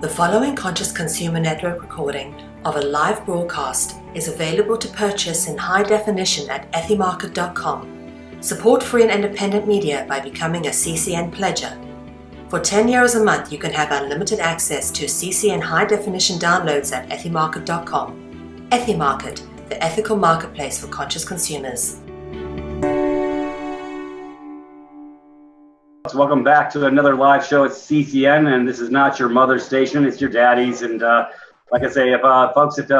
The following Conscious Consumer Network recording of a live broadcast is available to purchase in high definition at ethymarket.com. Support free and independent media by becoming a CCN pledger. For €10 a month, you can have unlimited access to CCN high definition downloads at ethymarket.com. Ethymarket, the ethical marketplace for conscious consumers. Welcome back to another live show at CCN, and this is not your mother's station, it's your daddy's. And like I say, if folks, if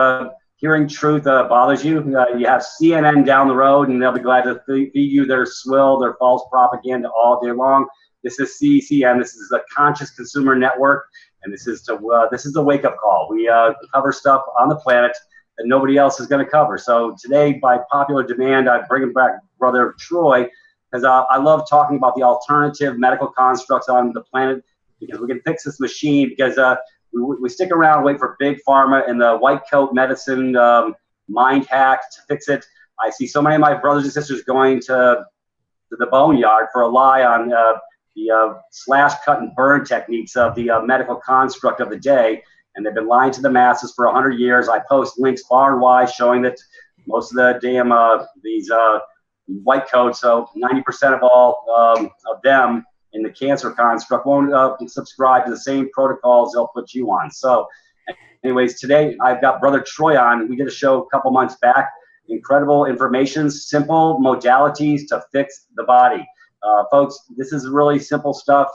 hearing truth bothers you, you have CNN down the road, and they'll be glad to feed you their swill, their false propaganda all day long. This is CCN. This is the Conscious Consumer Network, and this is the wake-up call. We cover stuff on the planet that nobody else is going to cover. So today, by popular demand, I'm bringing back Brother Troy, because I love talking about the alternative medical constructs on the planet, because we can fix this machine, because we stick around, wait for big pharma and the white coat medicine mind hack to fix it. I see so many of my brothers and sisters going to the boneyard for a lie on the slash, cut, and burn techniques of the medical construct of the day, and they've been lying to the masses for 100 years. I post links far and wide showing that most of the damn these white coats, so 90% of all of them in the cancer construct won't subscribe to the same protocols they'll put you on. So anyways, today I've got Brother Troy on. We did a show a couple months back. Incredible information, simple modalities to fix the body. Folks, this is really simple stuff.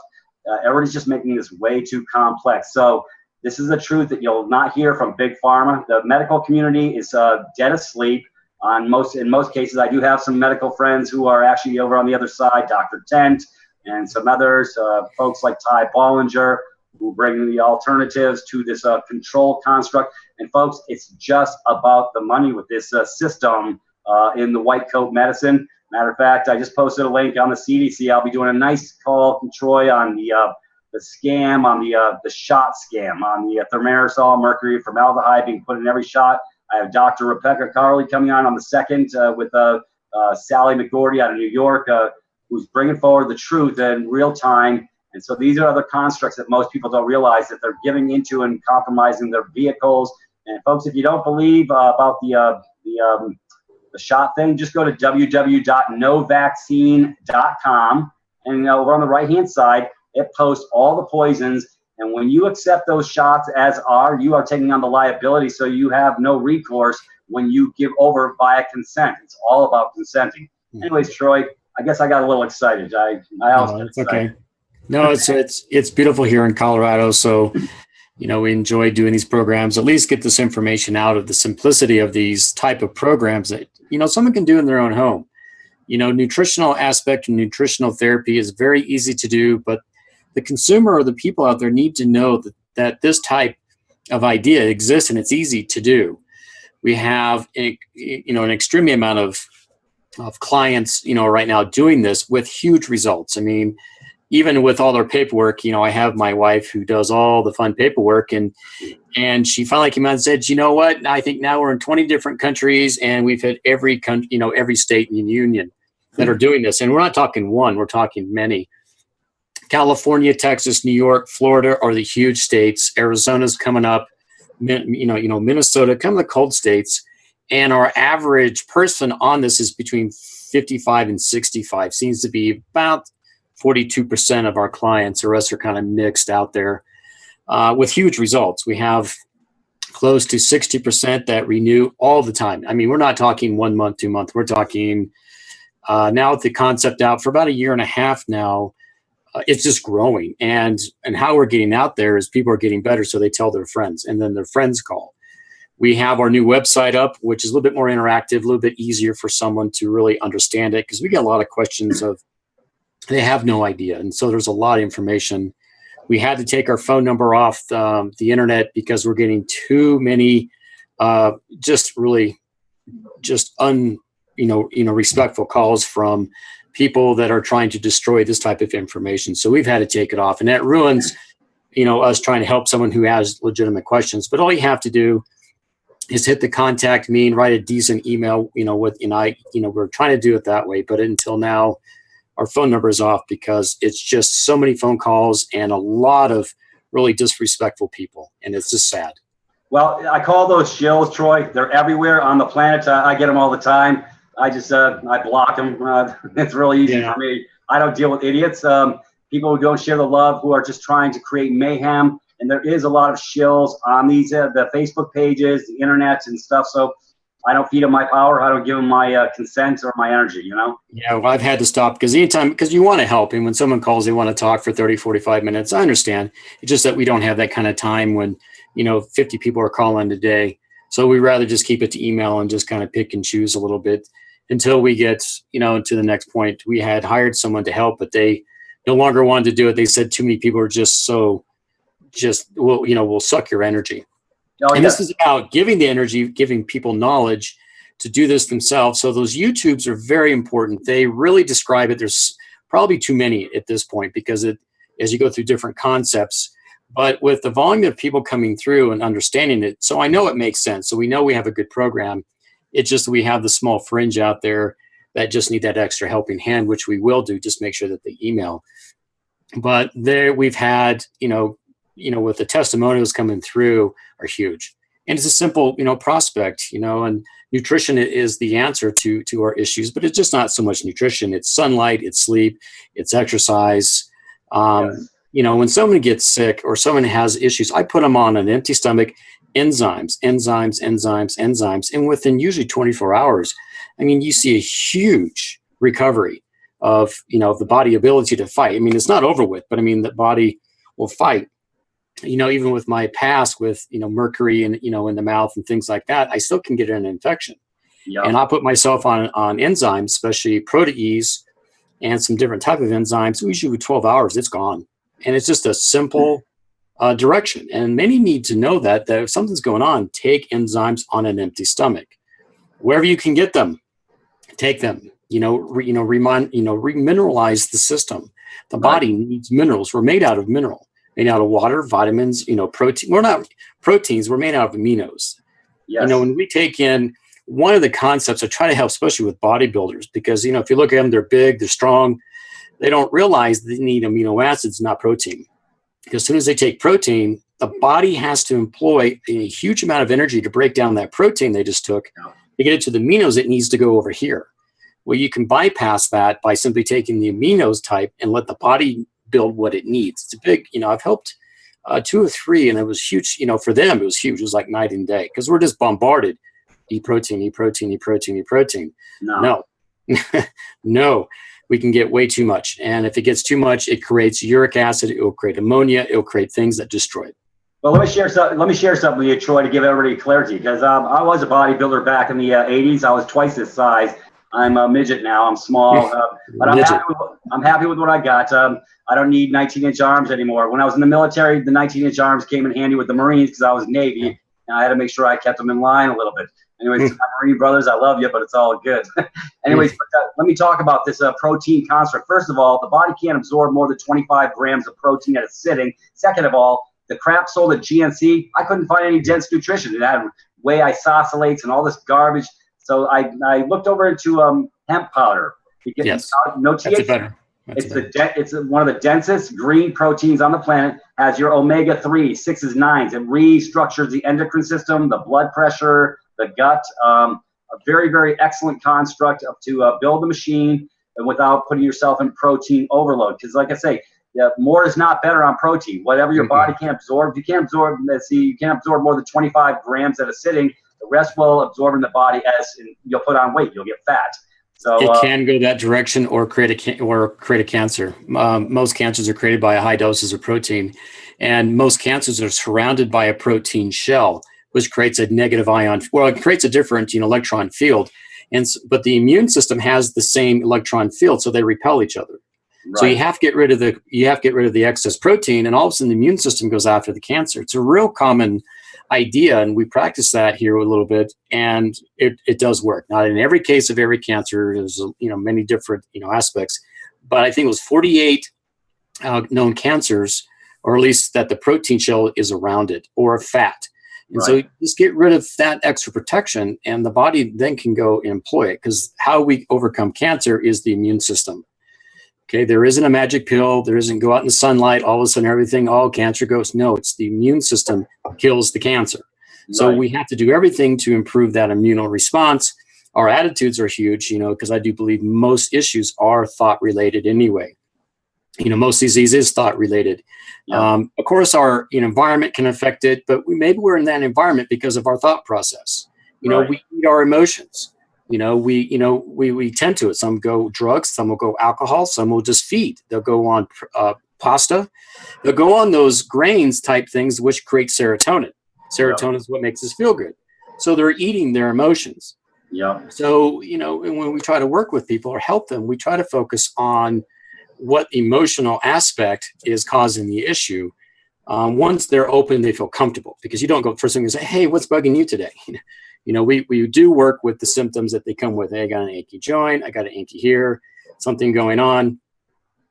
Everybody's just making this way too complex. So this is the truth that you'll not hear from big pharma. The medical community is dead asleep. In most cases, I do have some medical friends who are actually over on the other side, Dr. Tent and some others, folks like Ty Bollinger, who bring the alternatives to this control construct. And folks, it's just about the money with this system in the white coat medicine. Matter of fact, I just posted a link on the CDC. I'll be doing a nice call from Troy on the scam, on the shot scam, on the thimerosal, mercury, formaldehyde being put in every shot. I have Dr. Rebecca Carley coming on the 2nd with Sally McGordy out of New York, who's bringing forward the truth in real time. And so these are other constructs that most people don't realize that they're giving into and compromising their vehicles. And folks, if you don't believe about the shot thing, just go to www.novaccine.com, and over on the right-hand side, it posts all the poisons. And when you accept those shots you are taking on the liability, so you have no recourse when you give over via consent. It's all about consenting. Anyways, Troy, I guess I got a little excited. I always get excited. Okay. No, it's beautiful here in Colorado. So, we enjoy doing these programs, at least get this information out of the simplicity of these type of programs that, someone can do in their own home. Nutritional aspect and nutritional therapy is very easy to do, but the consumer or the people out there need to know that this type of idea exists and it's easy to do. We have an extreme amount of clients, right now doing this with huge results. I mean, even with all their paperwork, I have my wife who does all the fun paperwork, and she finally came out and said, you know what? I think now we're in 20 different countries, and we've hit every country, every state in the union that are doing this. And we're not talking one, we're talking many. California, Texas, New York, Florida are the huge states. Arizona's coming up, Minnesota, come the cold states. And our average person on this is between 55 and 65. Seems to be about 42% of our clients. The rest are kind of mixed out there with huge results. We have close to 60% that renew all the time. I mean, we're not talking 1 month, 2 months. We're talking now with the concept out for about a year and a half now. It's just growing, and how we're getting out there is people are getting better, so they tell their friends, and then their friends call. We have our new website up, which is a little bit more interactive, a little bit easier for someone to really understand it, because we get a lot of questions of they have no idea, and so there's a lot of information. We had to take our phone number off the internet because we're getting too many respectful calls from people that are trying to destroy this type of information. So we've had to take it off, and that ruins, us trying to help someone who has legitimate questions. But all you have to do is hit the contact me and write a decent email, we're trying to do it that way. But until now, our phone number is off because it's just so many phone calls and a lot of really disrespectful people. And it's just sad. Well, I call those shills, Troy. They're everywhere on the planet. I get them all the time. I just, I block them. It's really easy for me. I don't deal with idiots. People who don't share the love, who are just trying to create mayhem. And there is a lot of shills on these, the Facebook pages, the internet and stuff. So I don't feed them my power. I don't give them my consent or my energy, you know? Yeah, well, I've had to stop because you want to help. And when someone calls, they want to talk for 30, 45 minutes. I understand. It's just that we don't have that kind of time when, 50 people are calling today. So we rather just keep it to email and just kind of pick and choose a little bit until we get, to the next point. We had hired someone to help, but they no longer wanted to do it. They said too many people are will suck your energy. Oh, and yes. This is about giving the energy, giving people knowledge to do this themselves. So those YouTubes are very important. They really describe it. There's probably too many at this point because as you go through different concepts, but with the volume of people coming through and understanding it, so I know it makes sense. So we know we have a good program. It's just we have the small fringe out there that just need that extra helping hand, which we will do. Just make sure that they email. But there we've had, with the testimonials coming through are huge. And it's a simple, prospect, and nutrition is the answer to our issues, but it's just not so much nutrition. It's sunlight, it's sleep, it's exercise. Yes. When someone gets sick or someone has issues, I put them on an empty stomach, enzymes. And within usually 24 hours, you see a huge recovery of, the body ability to fight. It's not over with, but the body will fight. Even with my past with, mercury and, in the mouth and things like that, I still can get an infection. Yep. And I put myself on enzymes, especially protease and some different type of enzymes. Usually with 12 hours, it's gone. And it's just a simple direction. And many need to know that if something's going on, take enzymes on an empty stomach. Wherever you can get them, take them. Remineralize the system. The body needs minerals. We're made out of mineral. Made out of water, vitamins, protein. We're not proteins. We're made out of aminos. Yes. When we take in one of the concepts, I try to help, especially with bodybuilders, because, if you look at them, they're big, they're strong. They don't realize they need amino acids, not protein. Because as soon as they take protein, the body has to employ a huge amount of energy to break down that protein they just took. To get it to the aminos, it needs to go over here. Well, you can bypass that by simply taking the aminos type and let the body build what it needs. It's a big, I've helped 2 or 3, and it was huge. For them, it was huge. It was like night and day because we're just bombarded. Eat protein, eat protein, eat protein, eat protein. No. No, we can get way too much. And if it gets too much, it creates uric acid. It will create ammonia. It will create things that destroy it. Well, let me share something with you, Troy, to give everybody clarity. Because I was a bodybuilder back in the 80s. I was twice this size. I'm a midget now. I'm small, but I'm happy with what I got. I don't need 19-inch arms anymore. When I was in the military, the 19-inch arms came in handy with the Marines because I was Navy, and I had to make sure I kept them in line a little bit. Anyways, my Marine brothers, I love you, but it's all good. Anyways, let me talk about this protein construct. First of all, the body can't absorb more than 25 grams of protein at a sitting. Second of all, the crap sold at GNC, I couldn't find any dense nutrition. It had whey isoscellates and all this garbage. So I looked over into hemp powder. Yes, no THC. It's one of the densest green proteins on the planet. Has your omega-3, 6s, 9s. It restructures the endocrine system, the blood pressure, the gut. A very, very excellent construct to build the machine and without putting yourself in protein overload. Because like I say, more is not better on protein. Whatever your body can absorb, you can't absorb more than 25 grams at a sitting. The rest will absorb in the body and you'll put on weight. You'll get fat. So it can go that direction or create a cancer. Most cancers are created by high doses of protein, and most cancers are surrounded by a protein shell, which creates a negative ion. Well, it creates a different electron field, but the immune system has the same electron field, so they repel each other. Right. So you have to get rid of the excess protein, and all of a sudden the immune system goes after the cancer. It's a real common idea, and we practice that here a little bit, and it does work. Not in every case of every cancer. There's many different aspects, but I think it was 48 known cancers, or at least that the protein shell is around it, or fat. And so just get rid of that extra protection, and the body then can go and employ it, because how we overcome cancer is the immune system. Okay, there isn't a magic pill. There isn't go out in the sunlight, all of a sudden everything, all cancer goes. No, it's the immune system kills the cancer. So we have to do everything to improve that immune response. Our attitudes are huge, because I do believe most issues are thought related anyway. Most disease is thought related. Of course, our environment can affect it, but maybe we're in that environment because of our thought process. We eat our emotions. We tend to it. Some go drugs, some will go alcohol, some will just feed. They'll go on pasta. They'll go on those grains type things, which create serotonin. Serotonin is what makes us feel good. So they're eating their emotions. Yeah. So, when we try to work with people or help them, we try to focus on what emotional aspect is causing the issue. Once they're open, they feel comfortable, because you don't go first thing and say, hey, what's bugging you today? We do work with the symptoms that they come with. Hey, I got an achy joint. I got an achy here, something going on.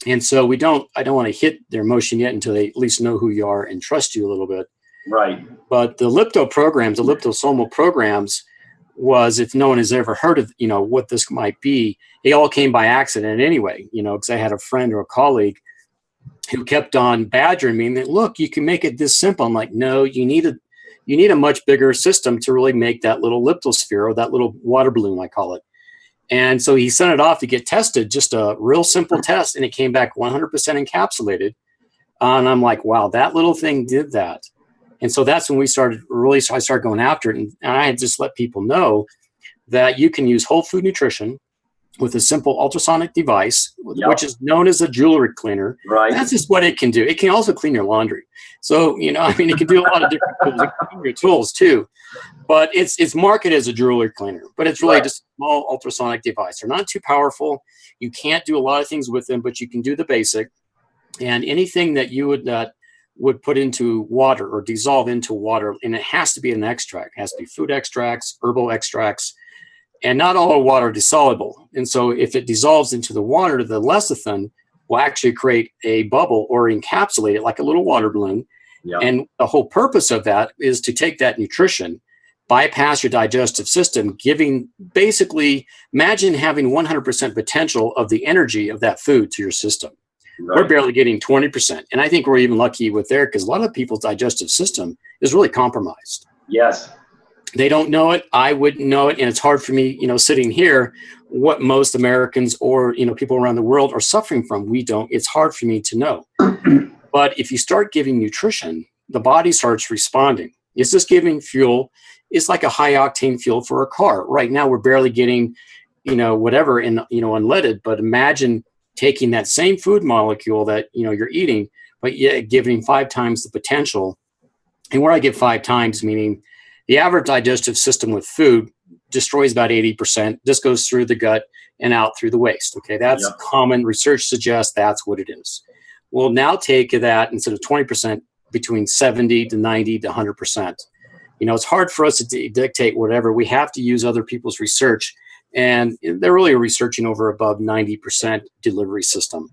And so I don't want to hit their emotion yet until they at least know who you are and trust you a little bit. Right. But the liposomal programs was, if no one has ever heard of, what this might be, they all came by accident anyway, because I had a friend or a colleague who kept on badgering me and that, look, you can make it this simple. I'm like, no, you need a much bigger system to really make that little lithosphere, or that little water balloon, I call it. And so he sent it off to get tested, just a real simple test, and it came back 100% encapsulated. And I'm like, wow, that little thing did that. And so that's when I started going after it. And I had just let people know that you can use whole food nutrition with a simple ultrasonic device, which is known as a jewelry cleaner. Right. That's just what it can do. It can also clean your laundry. So, it can do a lot of different tools. It can clean your tools too. But it's marketed as a jewelry cleaner, but it's really just a small ultrasonic device. They're not too powerful. You can't do a lot of things with them, but you can do the basic. And anything that you would put into water or dissolve into water, and it has to be an extract. It has to be food extracts, herbal extracts, and not all water is soluble. And so if it dissolves into the water, the lecithin will actually create a bubble or encapsulate it like a little water balloon. Yep. And the whole purpose of that is to take that nutrition, bypass your digestive system, basically, imagine having 100% potential of the energy of that food to your system. Right. We're barely getting 20%. And I think we're even lucky with there, because a lot of people's digestive system is really compromised. Yes. They don't know it. I wouldn't know it. And it's hard for me, sitting here, what most Americans or, people around the world are suffering from. It's hard for me to know. But if you start giving nutrition, the body starts responding. It's just giving fuel. It's like a high octane fuel for a car. Right now, we're barely getting, whatever unleaded. But imagine taking that same food molecule that, you're eating, but yet giving 5 times the potential. And where I give 5 times, meaning the average digestive system with food destroys about 80%. This goes through the gut and out through the waste. Okay, that's common. Research suggests that's what it is. We'll now take that instead of 20%, between 70 to 90 to 100%. It's hard for us to dictate whatever. We have to use other people's research. And they're really researching over above 90% delivery system.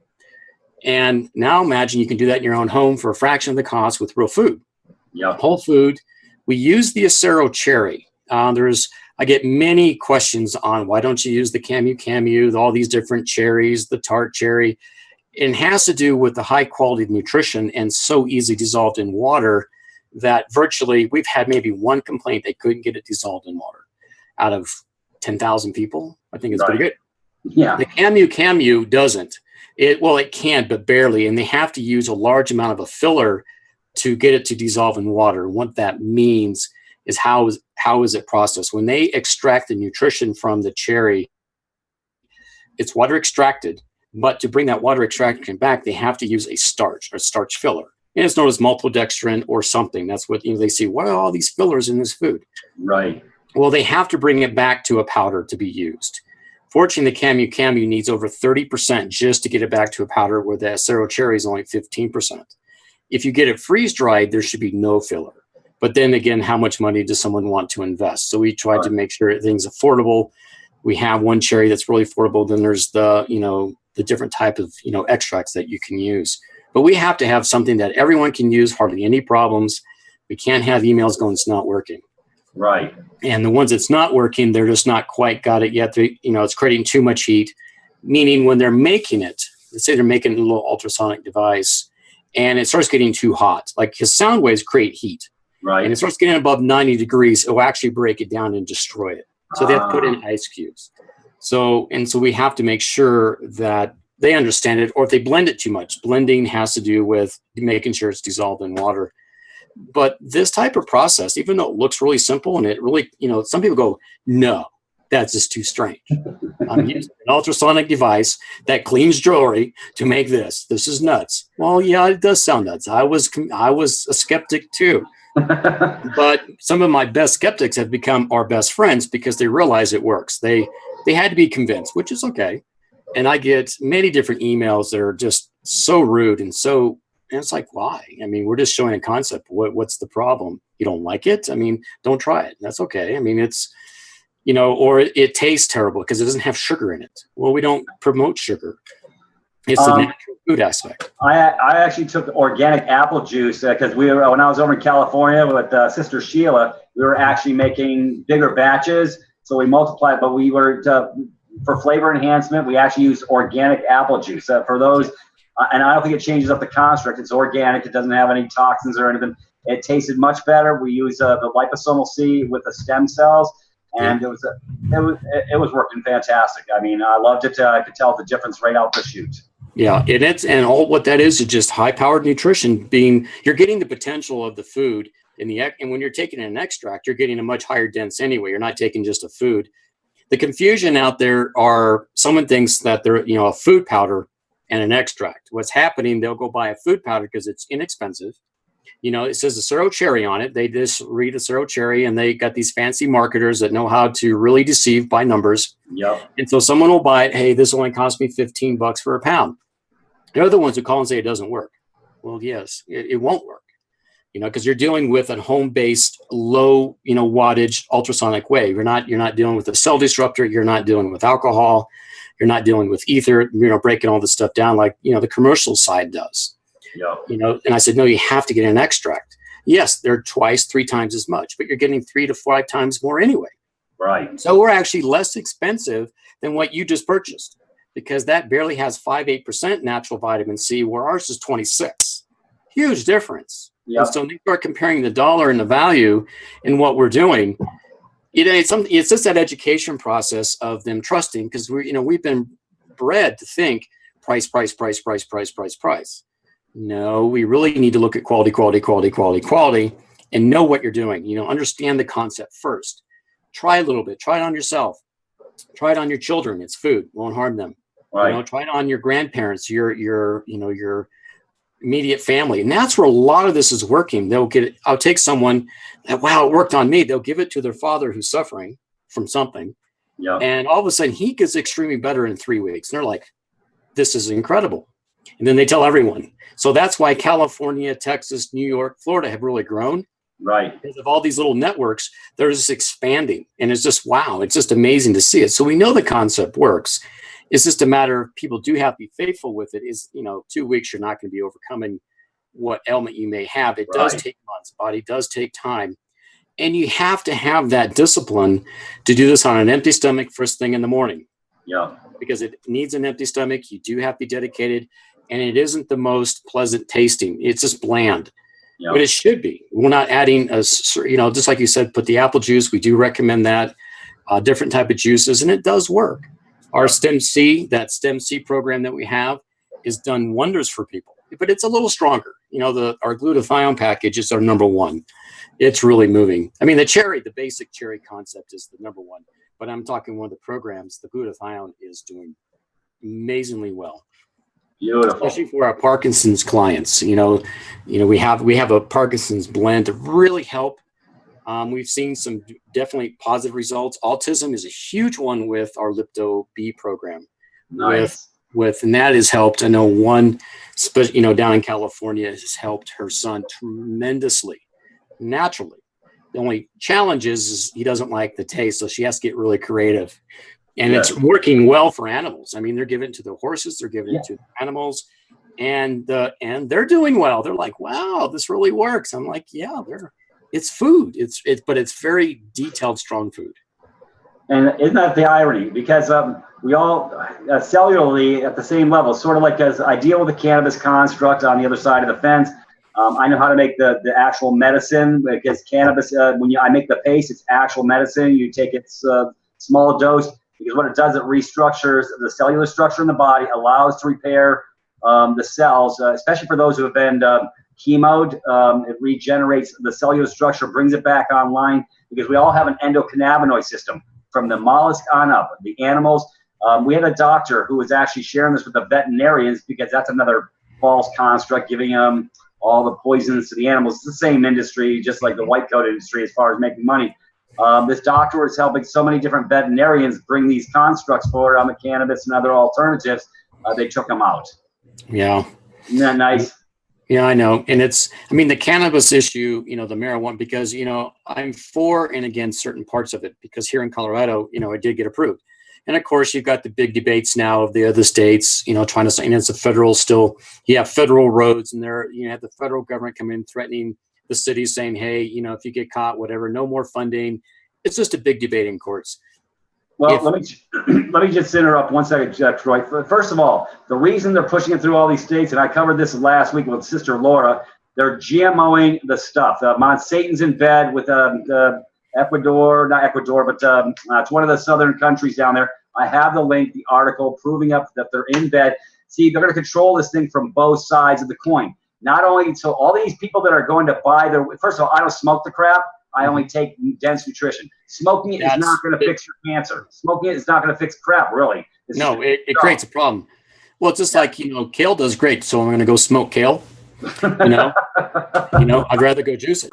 And now imagine you can do that in your own home for a fraction of the cost with real food. Yep. Whole food. We use the Acero cherry. I get many questions on why don't you use the camu, all these different cherries, the tart cherry. It has to do with the high quality of nutrition and so easily dissolved in water that virtually we've had maybe one complaint they couldn't get it dissolved in water out of 10,000 people. I think it's pretty good. Yeah. The camu doesn't. It can, but barely. And they have to use a large amount of a filler to get it to dissolve in water. And what that means is how is it processed? When they extract the nutrition from the cherry, it's water extracted, but to bring that water extraction back, they have to use a starch filler. And it's known as maltodextrin or something. That's what they see. What are all these fillers in this food? Right. Well, they have to bring it back to a powder to be used. Fortunately, the camu needs over 30% just to get it back to a powder, where the Acero cherry is only 15%. If you get it freeze-dried, there should be no filler. But then again, how much money does someone want to invest? So we tried to make sure everything's affordable. We have one cherry that's really affordable. Then there's the different type of, extracts that you can use. But we have to have something that everyone can use, hardly any problems. We can't have emails going, it's not working. Right. And the ones that's not working, they're just not quite got it yet. It's creating too much heat, meaning when they're making it, let's say they're making a little ultrasonic device and it starts getting too hot, like his sound waves create heat. Right. And it starts getting above 90 degrees, it will actually break it down and destroy it. So they have to put in ice cubes. So we have to make sure that they understand it, or if they blend it too much. Blending has to do with making sure it's dissolved in water. But this type of process, even though it looks really simple and it really, some people go, no, that's just too strange. I'm using an ultrasonic device that cleans jewelry to make this. This is nuts. Well, yeah, it does sound nuts. I was a skeptic too. But some of my best skeptics have become our best friends because they realize it works. They had to be convinced, which is okay. And I get many different emails that are just so rude and it's like, why? I mean, we're just showing a concept. What's the problem? You don't like it? I mean, don't try it. That's okay. I mean, it's, or it tastes terrible because it doesn't have sugar in it. Well, we don't promote sugar. It's the natural food aspect. I actually took organic apple juice because when I was over in California with Sister Sheila, we were actually making bigger batches. So we multiplied, but we were for flavor enhancement, we actually used organic apple juice. For those, and I don't think it changes up the construct. It's organic. It doesn't have any toxins or anything. It tasted much better. We used the liposomal C with the stem cells, and it was working fantastic. I mean, I loved it. I could tell the difference right out the chute. Yeah, and all what that is just high-powered nutrition. You're getting the potential of the food and when you're taking an extract, you're getting a much higher dense anyway. You're not taking just a food. The confusion out there are someone thinks that they're a food powder and an extract. What's happening? They'll go buy a food powder because it's inexpensive. It says Acero cherry on it. They just read Acero cherry, and they got these fancy marketers that know how to really deceive by numbers. Yep. And so someone will buy it. Hey, this only cost me $15 for a pound. They're the ones who call and say it doesn't work. Well, yes, it won't work, because you're dealing with a home-based, low, wattage ultrasonic wave. You're not dealing with a cell disruptor. You're not dealing with alcohol. You're not dealing with ether. Breaking all this stuff down like the commercial side does. Yeah. And I said, no, you have to get an extract. Yes, they're 2-3 times as much, but you're getting 3 to 5 times more anyway. Right. So we're actually less expensive than what you just purchased, because that barely has 5-8% natural vitamin C, where ours is 26. Huge difference. Yep. And so when you start comparing the dollar and the value in what we're doing, it's just that education process of them trusting, because we've been bred to think price. No, we really need to look at quality, and know what you're doing. Understand the concept first. Try a little bit. Try it on yourself. Try it on your children. It's food. Won't harm them. Right. Try it on your grandparents, your immediate family. And that's where a lot of this is working. I'll take someone that, wow, it worked on me. They'll give it to their father who's suffering from something. Yeah. And all of a sudden he gets extremely better in 3 weeks. And they're like, this is incredible. And then they tell everyone. So that's why California, Texas, New York, Florida have really grown. Right. Because of all these little networks, they're just expanding. And it's just, wow, it's just amazing to see it. So we know the concept works. It's just a matter of people do have to be faithful with it. 2 weeks, you're not going to be overcoming what ailment you may have. It does take months. Body does take time. And you have to have that discipline to do this on an empty stomach first thing in the morning. Yeah. Because it needs an empty stomach. You do have to be dedicated. And it isn't the most pleasant tasting. It's just bland. Yeah. But it should be. We're not adding, just like you said, put the apple juice. We do recommend that. Different type of juices. And it does work. Our Stem C program that we have has done wonders for people, but it's a little stronger. Our glutathione package is our number one. It's really moving. I mean, the basic cherry concept is the number one, but I'm talking one of the programs, the glutathione is doing amazingly well. Beautiful. Especially for our Parkinson's clients. We have a Parkinson's blend to really help. We've seen some definitely positive results. Autism is a huge one with our Lipto B program. Nice. And that has helped. I know one, down in California has helped her son tremendously, naturally. The only challenge is he doesn't like the taste, so she has to get really creative. And it's working well for animals. I mean, they're giving it to the horses, they're giving it to the animals, and they're doing well. They're like, wow, this really works. I'm like, yeah, it's food. But it's very detailed, strong food. And isn't that the irony? Because we all cellularly at the same level, sort of like as I deal with the cannabis construct on the other side of the fence. I know how to make the actual medicine, because cannabis, I make the paste, it's actual medicine. You take its small dose, because what it does, it restructures the cellular structure in the body, allows to repair the cells, especially for those who have been chemoed. It regenerates the cellular structure, brings it back online, because we all have an endocannabinoid system from the mollusk on up, the animals. We had a doctor who was actually sharing this with the veterinarians, because that's another false construct, giving them all the poisons to the animals. It's the same industry, just like the white coat industry as far as making money. This doctor was helping so many different veterinarians bring these constructs forward on the cannabis and other alternatives. They took them out. Yeah. Isn't that nice? Yeah, I know. And the cannabis issue, the marijuana, because, I'm for and against certain parts of it, because here in Colorado, it did get approved. And of course, you've got the big debates now of the other states, trying to say, and it's a federal still, you have federal roads, and you have the federal government come in threatening the cities, saying, hey, if you get caught, whatever, no more funding. It's just a big debate in courts. Well, let me just interrupt 1 second, Troy. First of all, the reason they're pushing it through all these states, and I covered this last week with Sister Laura, they're GMOing the stuff. Monsanto's in bed with Ecuador, not Ecuador, but it's one of the southern countries down there. I have the link, the article proving up that they're in bed. See, they're going to control this thing from both sides of the coin. Not only, so all these people that are going to buy first of all, I don't smoke the crap. I only take dense nutrition. Smoking it is not going to fix your cancer. Smoking it is not going to fix crap, really. No, it creates a problem. Well, it's just like, kale does great, so I'm going to go smoke kale. I'd rather go juice it.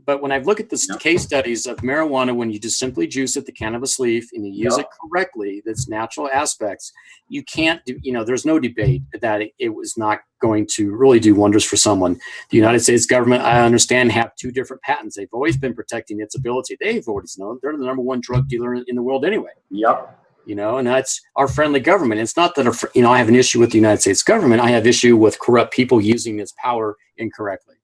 But when I look at the case studies of marijuana, when you just simply juice it, the cannabis leaf, and you use it correctly, that's natural aspects, you can't do, there's no debate that it was not going to really do wonders for someone. The United States government, I understand, have 2 different patents. They've always been protecting its ability. They've always known they're the number 1 drug dealer in the world anyway. Yep. And that's our friendly government. It's not that, I have an issue with the United States government. I have issue with corrupt people using this power incorrectly.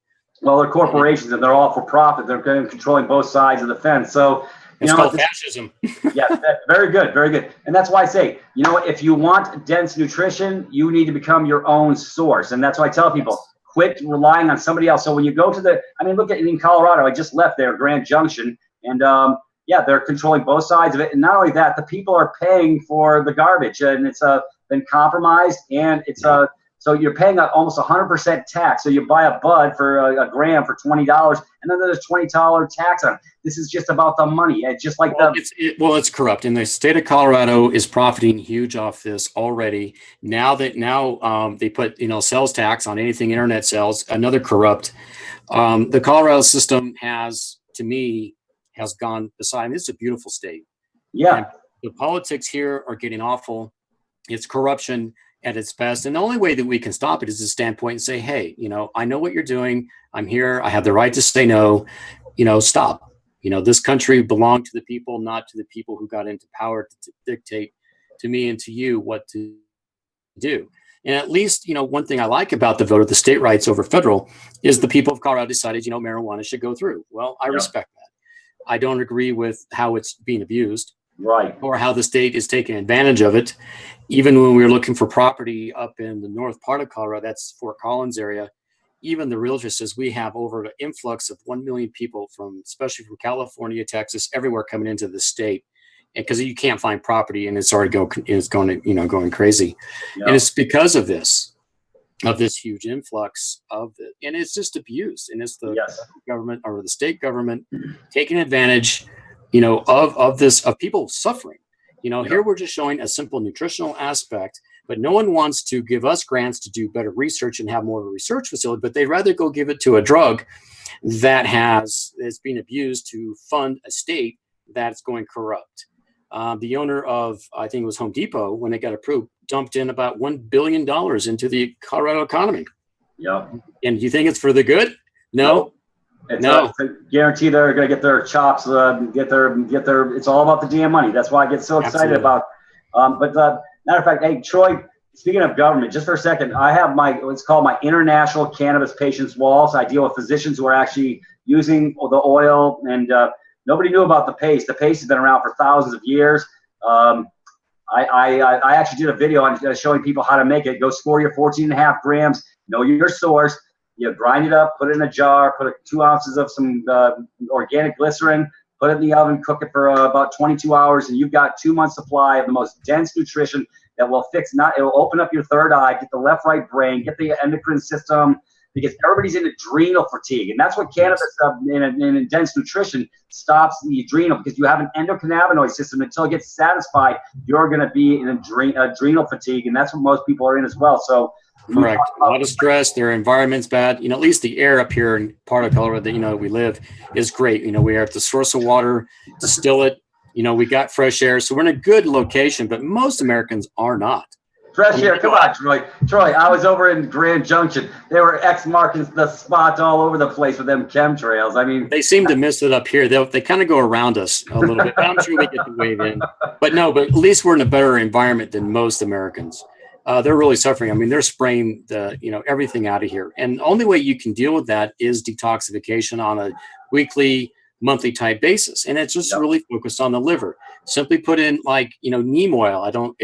Well, they're corporations, and they're all for profit. They're controlling both sides of the fence. So it's called fascism. Yeah, very good, very good. And that's why I say, if you want dense nutrition, you need to become your own source. And that's why I tell people, quit relying on somebody else. So when you go to look at in Colorado, I just left there, Grand Junction, and they're controlling both sides of it. And not only that, the people are paying for the garbage, and it's been compromised, and it's so you're paying almost 100% tax. So you buy a bud for a gram for $20, and then there's $20 tax on it. This is just about the money. It's just like it's corrupt, and the state of Colorado is profiting huge off this already. Now they put sales tax on anything internet sells. Another corrupt. The Colorado system has, to me, gone beside. This is a beautiful state. Yeah. And the politics here are getting awful. It's corruption at its best. And the only way that we can stop it is to standpoint and say, hey, I know what you're doing. I'm here. I have the right to say no. Stop. This country belonged to the people, not to the people who got into power to dictate to me and to you what to do. And at least, one thing I like about the vote of the state rights over federal is the people of Colorado decided, marijuana should go through. Well, I respect that. I don't agree with how it's being abused. Right. Or how the state is taking advantage of it. Even when we were looking for property up in the north part of Colorado, that's Fort Collins area, even the realtor says we have over an influx of 1 million people especially from California, Texas, everywhere coming into the state. Because you can't find property, and it's already going crazy. Yeah. And it's because of this huge influx of it. And it's just abuse. And it's the government or the state government taking advantage of people suffering. Here we're just showing a simple nutritional aspect, but no one wants to give us grants to do better research and have more of a research facility, but they'd rather go give it to a drug that is being abused to fund a state that's going corrupt. The owner of, I think it was Home Depot, when it got approved, dumped in about $1 billion into the Colorado economy. Yeah. And do you think it's for the good? No. It's a guarantee they're going to get their chops, get their. It's all about the damn money. That's why I get so excited about. But matter of fact, hey Troy, speaking of government, just for a second, I have what's called my International Cannabis Patients Wall. So I deal with physicians who are actually using the oil and Nobody knew about the paste. The paste has been around for thousands of years. I actually did a video on showing people how to make it. Go score your 14.5 grams, know your source. You grind it up, put it in a jar, put 2 ounces of some organic glycerin, put it in the oven, cook it for about 22 hours, and you've got 2 months supply of the most dense nutrition that will it will open up your third eye, get the left right brain, get the endocrine system, because everybody's in adrenal fatigue. And that's what cannabis in dense nutrition stops the adrenal, because you have an endocannabinoid system. Until it gets satisfied, you're going to be in adrenal fatigue. And that's what most people are in as well. So correct. A lot of stress. Their environment's bad. At least the air up here in part of Colorado that, we live is great. We are at the source of water, distill it. We got fresh air. So we're in a good location, but most Americans are not. Fresh air, come on, Troy. Troy, I was over in Grand Junction. They were marking the spots all over the place with them chemtrails. I mean, they seem to miss it up here. They kind of go around us a little bit. But I'm sure we get the wave in. But at least we're in a better environment than most Americans. They're really suffering. I mean, they're spraying everything out of here. And the only way you can deal with that is detoxification on a weekly, monthly type basis. And it's just really focused on the liver. Simply put in neem oil. I don't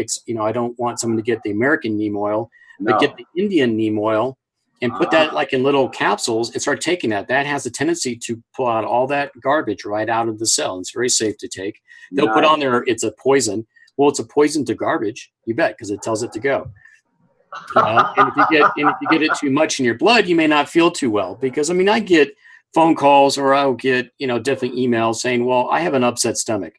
want someone to get the American neem oil, but get the Indian neem oil and put that in little capsules and start taking that. That has a tendency to pull out all that garbage right out of the cell. It's very safe to take. They'll put on there, it's a poison. Well, it's a poison to garbage, you bet, because it tells it to go. And if you get it too much in your blood, you may not feel too well. Because I get phone calls, or I'll get different emails saying, "Well, I have an upset stomach."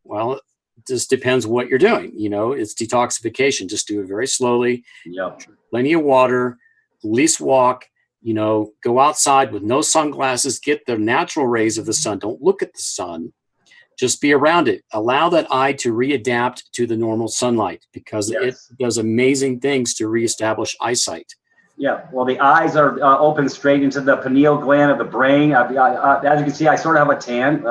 Well, it just depends what you're doing. It's detoxification. Just do it very slowly. Yep. Plenty of water. At least walk. Go outside with no sunglasses. Get the natural rays of the sun. Don't look at the sun. Just be around it. Allow that eye to readapt to the normal sunlight, because it does amazing things to reestablish eyesight. Yeah, well, the eyes are open straight into the pineal gland of the brain. As you can see, I sort of have a tan.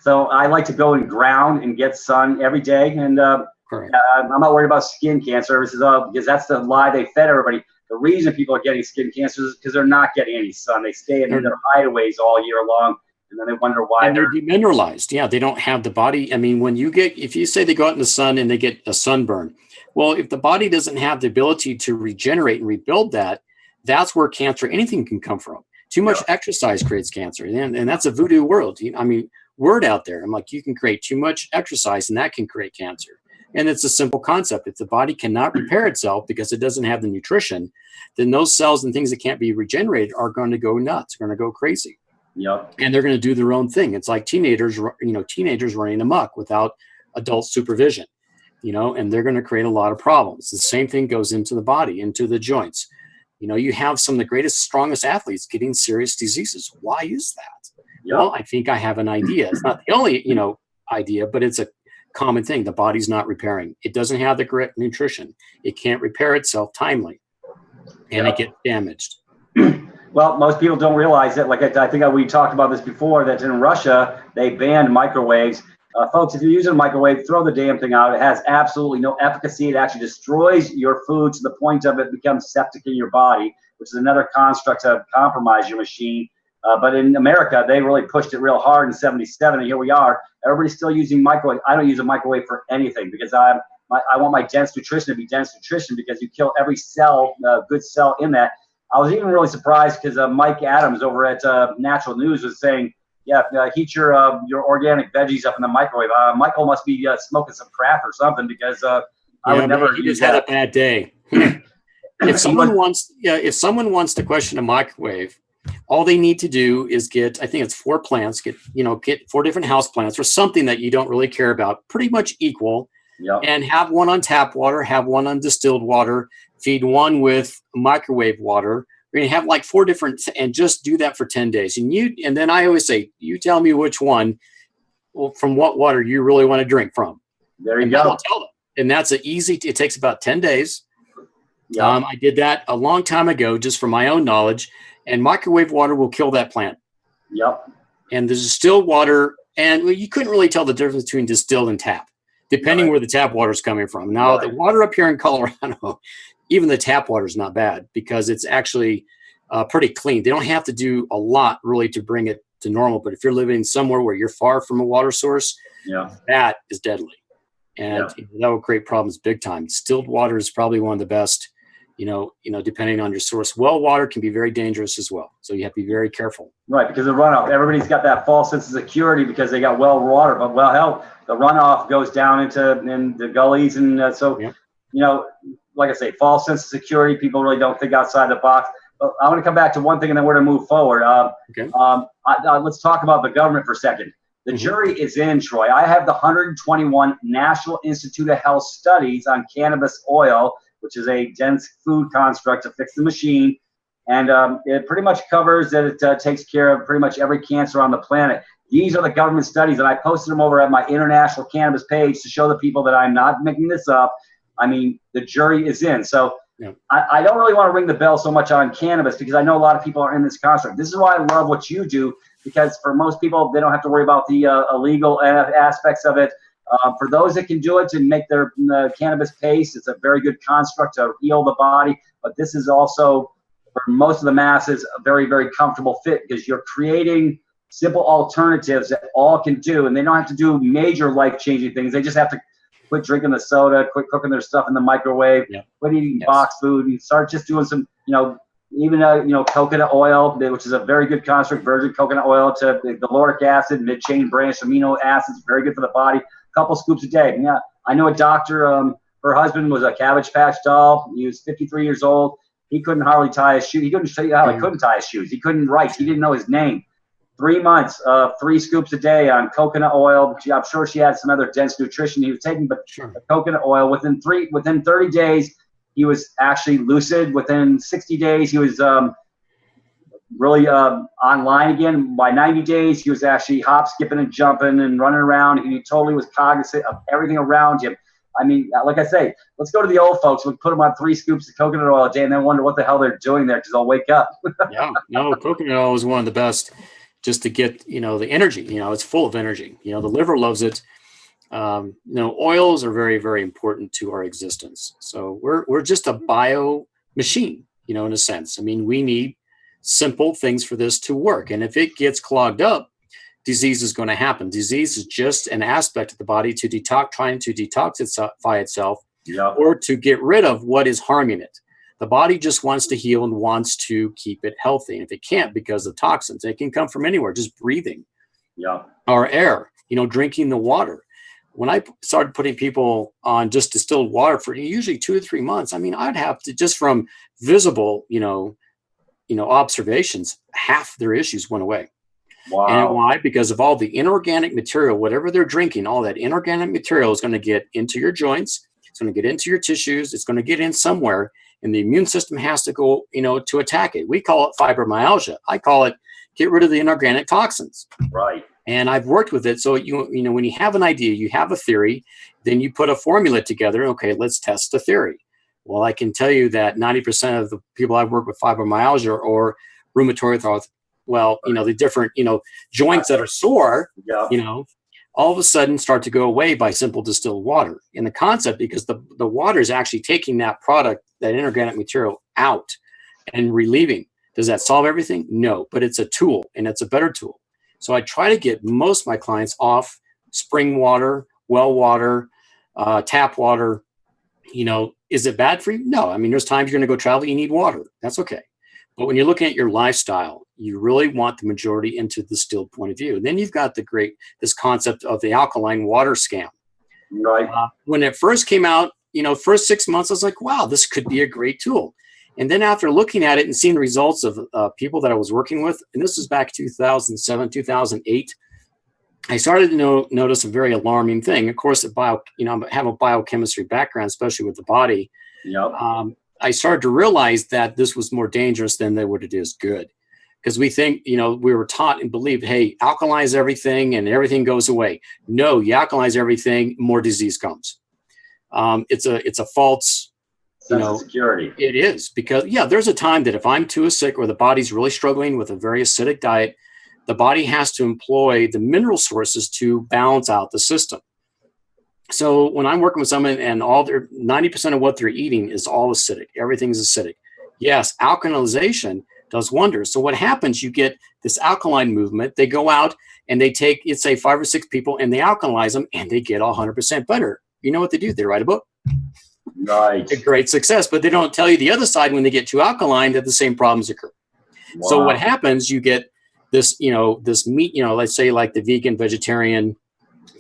So I like to go and ground and get sun every day. And I'm not worried about skin cancer. Because that's the lie they fed everybody. The reason people are getting skin cancer is because they're not getting any sun. They stay in their hideaways all year long. And then they wonder why. And they're demineralized. Yeah, they don't have the body. I mean, if you say they go out in the sun and they get a sunburn, well, if the body doesn't have the ability to regenerate and rebuild that's where anything can come from. Too much exercise creates cancer. And that's a voodoo world. Word out there. I'm like, you can create too much exercise and that can create cancer. And it's a simple concept. If the body cannot repair itself because it doesn't have the nutrition, then those cells and things that can't be regenerated are going to go nuts, going to go crazy. Yep. And they're going to do their own thing. It's like teenagers running amok without adult supervision, and they're going to create a lot of problems. The same thing goes into the body, into the joints. You have some of the greatest, strongest athletes getting serious diseases. Why is that? Yep. Well, I think I have an idea. It's not the only, idea, but it's a common thing. The body's not repairing. It doesn't have the correct nutrition. It can't repair itself timely, and it gets damaged. Well, most people don't realize that. I think we talked about this before, that in Russia, they banned microwaves. Folks, if you're using a microwave, throw the damn thing out. It has absolutely no efficacy. It actually destroys your food to the point of it becomes septic in your body, which is another construct to compromise your machine. But in America, they really pushed it real hard in '77, and here we are. Everybody's still using microwave. I don't use a microwave for anything, because I want my dense nutrition to be dense nutrition, because you kill every cell, good cell in that. I was even really surprised because Mike Adams over at Natural News was saying, heat your organic veggies up in the microwave. Michael must be smoking some crack or something, because I would never. He just had a bad day. If someone wants to question a microwave, all they need to do is get 4 plants, get 4 different house plants or something that you don't really care about, pretty much equal. Yep. And have one on tap water, have one on distilled water, feed one with microwave water. We're going to have 4 different, and just do that for 10 days. And then I always say, you tell me which one, from what water you really want to drink from. There you go. I'll tell them. And that's it takes about 10 days. Yep. I did that a long time ago, just from my own knowledge, and microwave water will kill that plant. Yep. And the distilled water, and you couldn't really tell the difference between distilled and tap, depending where the tap water is coming from. Now, the water up here in Colorado, even the tap water is not bad, because it's actually pretty clean. They don't have to do a lot really to bring it to normal. But if you're living somewhere where you're far from a water source, that is deadly. And that will create problems big time. Distilled water is probably one of the best, depending on your source. Well water can be very dangerous as well. So you have to be very careful. Right, because the runoff, everybody's got that false sense of security because they got well water, but the runoff goes down in the gullies. And like I say, false sense of security. People really don't think outside the box. But I want to come back to one thing and then we're going to move forward. Let's talk about the government for a second. The jury is in, Troy. I have the 121 National Institute of Health studies on cannabis oil, which is a dense food construct to fix the machine. And it pretty much covers that it takes care of pretty much every cancer on the planet. These are the government studies, and I posted them over at my international cannabis page to show the people that I'm not making this up. I mean, the jury is in. So I don't really want to ring the bell so much on cannabis because I know a lot of people are in this construct. This is why I love what you do, because for most people, they don't have to worry about the illegal aspects of it. For those that can do it to make their cannabis paste, it's a very good construct to heal the body. But this is also, for most of the masses, a very, very comfortable fit because you're creating simple alternatives that all can do. And they don't have to do major life-changing things. They just have to quit drinking the soda, quit cooking their stuff in the microwave, quit eating box food, and start just doing some, even coconut oil, which is a very good construct, virgin coconut oil to the lauric acid, mid-chain branch amino acids, very good for the body. A couple scoops a day. Yeah, I know a doctor. Her husband was a Cabbage Patch doll. He was 53 years old. He couldn't hardly tie his shoes. He couldn't show you how he couldn't tie his shoes. He couldn't write. He didn't know his name. 3 months, 3 scoops a day on coconut oil. I'm sure she had some other dense nutrition he was taking, but the coconut oil within 30 days, he was actually lucid. Within 60 days, he was really online again. By 90 days, he was actually hop, skipping, and jumping and running around. He totally was cognizant of everything around him. I mean, like I say, let's go to the old folks. We'll put them on 3 scoops of coconut oil a day and then wonder what the hell they're doing there because they'll wake up. Coconut oil is one of the best just to get, the energy. It's full of energy. The liver loves it. Oils are very, very important to our existence. So we're just a bio machine, in a sense. I mean, we need simple things for this to work. And if it gets clogged up, disease is going to happen. Disease is just an aspect of the body trying to detoxify itself or to get rid of what is harming it. The body just wants to heal and wants to keep it healthy. And if it can't because of toxins, it can come from anywhere, just breathing or air, drinking the water. When I started putting people on just distilled water for usually 2 to 3 months, I mean, I'd have to, just from visible, observations, half their issues went away. Wow. And why? Because of all the inorganic material, whatever they're drinking, all that inorganic material is going to get into your joints. It's going to get into your tissues. It's going to get in somewhere. And the immune system has to go, to attack it. We call it fibromyalgia. I call it get rid of the inorganic toxins. Right. And I've worked with it. So, when you have an idea, you have a theory, then you put a formula together. Okay, let's test the theory. Well, I can tell you that 90% of the people I've worked with fibromyalgia or rheumatoid arthritis, the different, joints that are sore, all of a sudden start to go away by simple distilled water. And the concept, because the water is actually taking that product, that inorganic material out and relieving. Does that solve everything? No, but it's a tool and it's a better tool. So I try to get most of my clients off spring water, well water, tap water. Is it bad for you? No. I mean, there's times you're going to go travel, you need water. That's okay. But when you're looking at your lifestyle, you really want the majority into the distilled point of view. And then you've got this concept of the alkaline water scam. Right. When it first came out, first 6 months, I was like, wow, this could be a great tool. And then after looking at it and seeing the results of people that I was working with, and this was back 2007, 2008, I started to notice a very alarming thing. Of course, I have a biochemistry background, especially with the body. I started to realize that this was more dangerous than what it is good. Because we think, we were taught and believed, hey, alkalize everything and everything goes away. No, you alkalize everything, more disease comes. It's a false sense of security. It is, because there's a time that if I'm too sick or the body's really struggling with a very acidic diet, the body has to employ the mineral sources to balance out the system. So when I'm working with someone and 90% of what they're eating is all acidic, everything's acidic. Yes, alkalization does wonders. So what happens, you get this alkaline movement. They go out and they take, let's say 5 or 6 people, and they alkalinize them, and they get 100% better. You know what they do? They write a book. Right. A great success, but they don't tell you the other side when they get too alkaline that the same problems occur. Wow. So what happens, you get this, this meat, let's say like the vegan, vegetarian,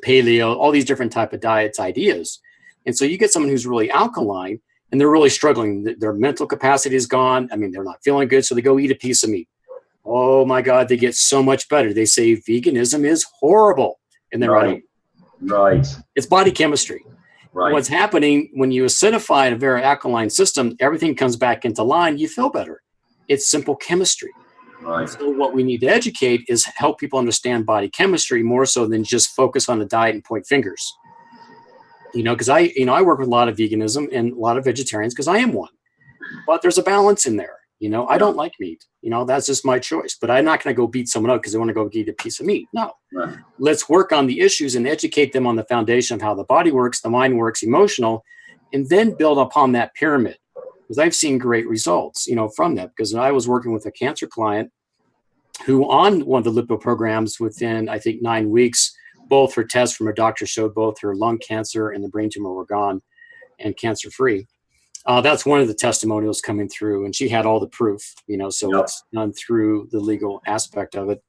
paleo, all these different type of diets ideas. And so you get someone who's really alkaline and they're really struggling. Their mental capacity is gone. I mean, they're not feeling good. So they go eat a piece of meat. Oh my God, they get so much better. They say veganism is horrible. And they're right. Right. It's body chemistry. Right. What's happening when you acidify in a very alkaline system, everything comes back into line. You feel better. It's simple chemistry. Right. So what we need to educate is help people understand body chemistry more so than just focus on the diet and point fingers. Because I work with a lot of veganism and a lot of vegetarians because I am one. But there's a balance in there. I don't like meat. That's just my choice. But I'm not going to go beat someone up because they want to go eat a piece of meat. No. Right. Let's work on the issues and educate them on the foundation of how the body works, the mind works, emotional, and then build upon that pyramid. Because I've seen great results, from that. Because I was working with a cancer client who on one of the lipo programs within, I think, 9 weeks, both her tests from her doctor showed both her lung cancer and the brain tumor were gone and cancer-free. That's one of the testimonials coming through, and she had all the proof, so Yep. It's done through the legal aspect of it.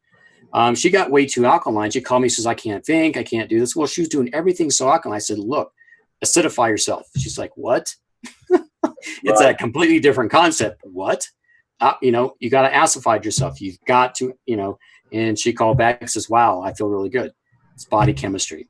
She got way too alkaline. She called me, says, I can't think, I can't do this. Well, she was doing everything so alkaline. I said, look, acidify yourself. She's like, what? It's a completely different concept. What? You got to acidify yourself. You've got to, and she called back and says, wow, I feel really good. It's body chemistry.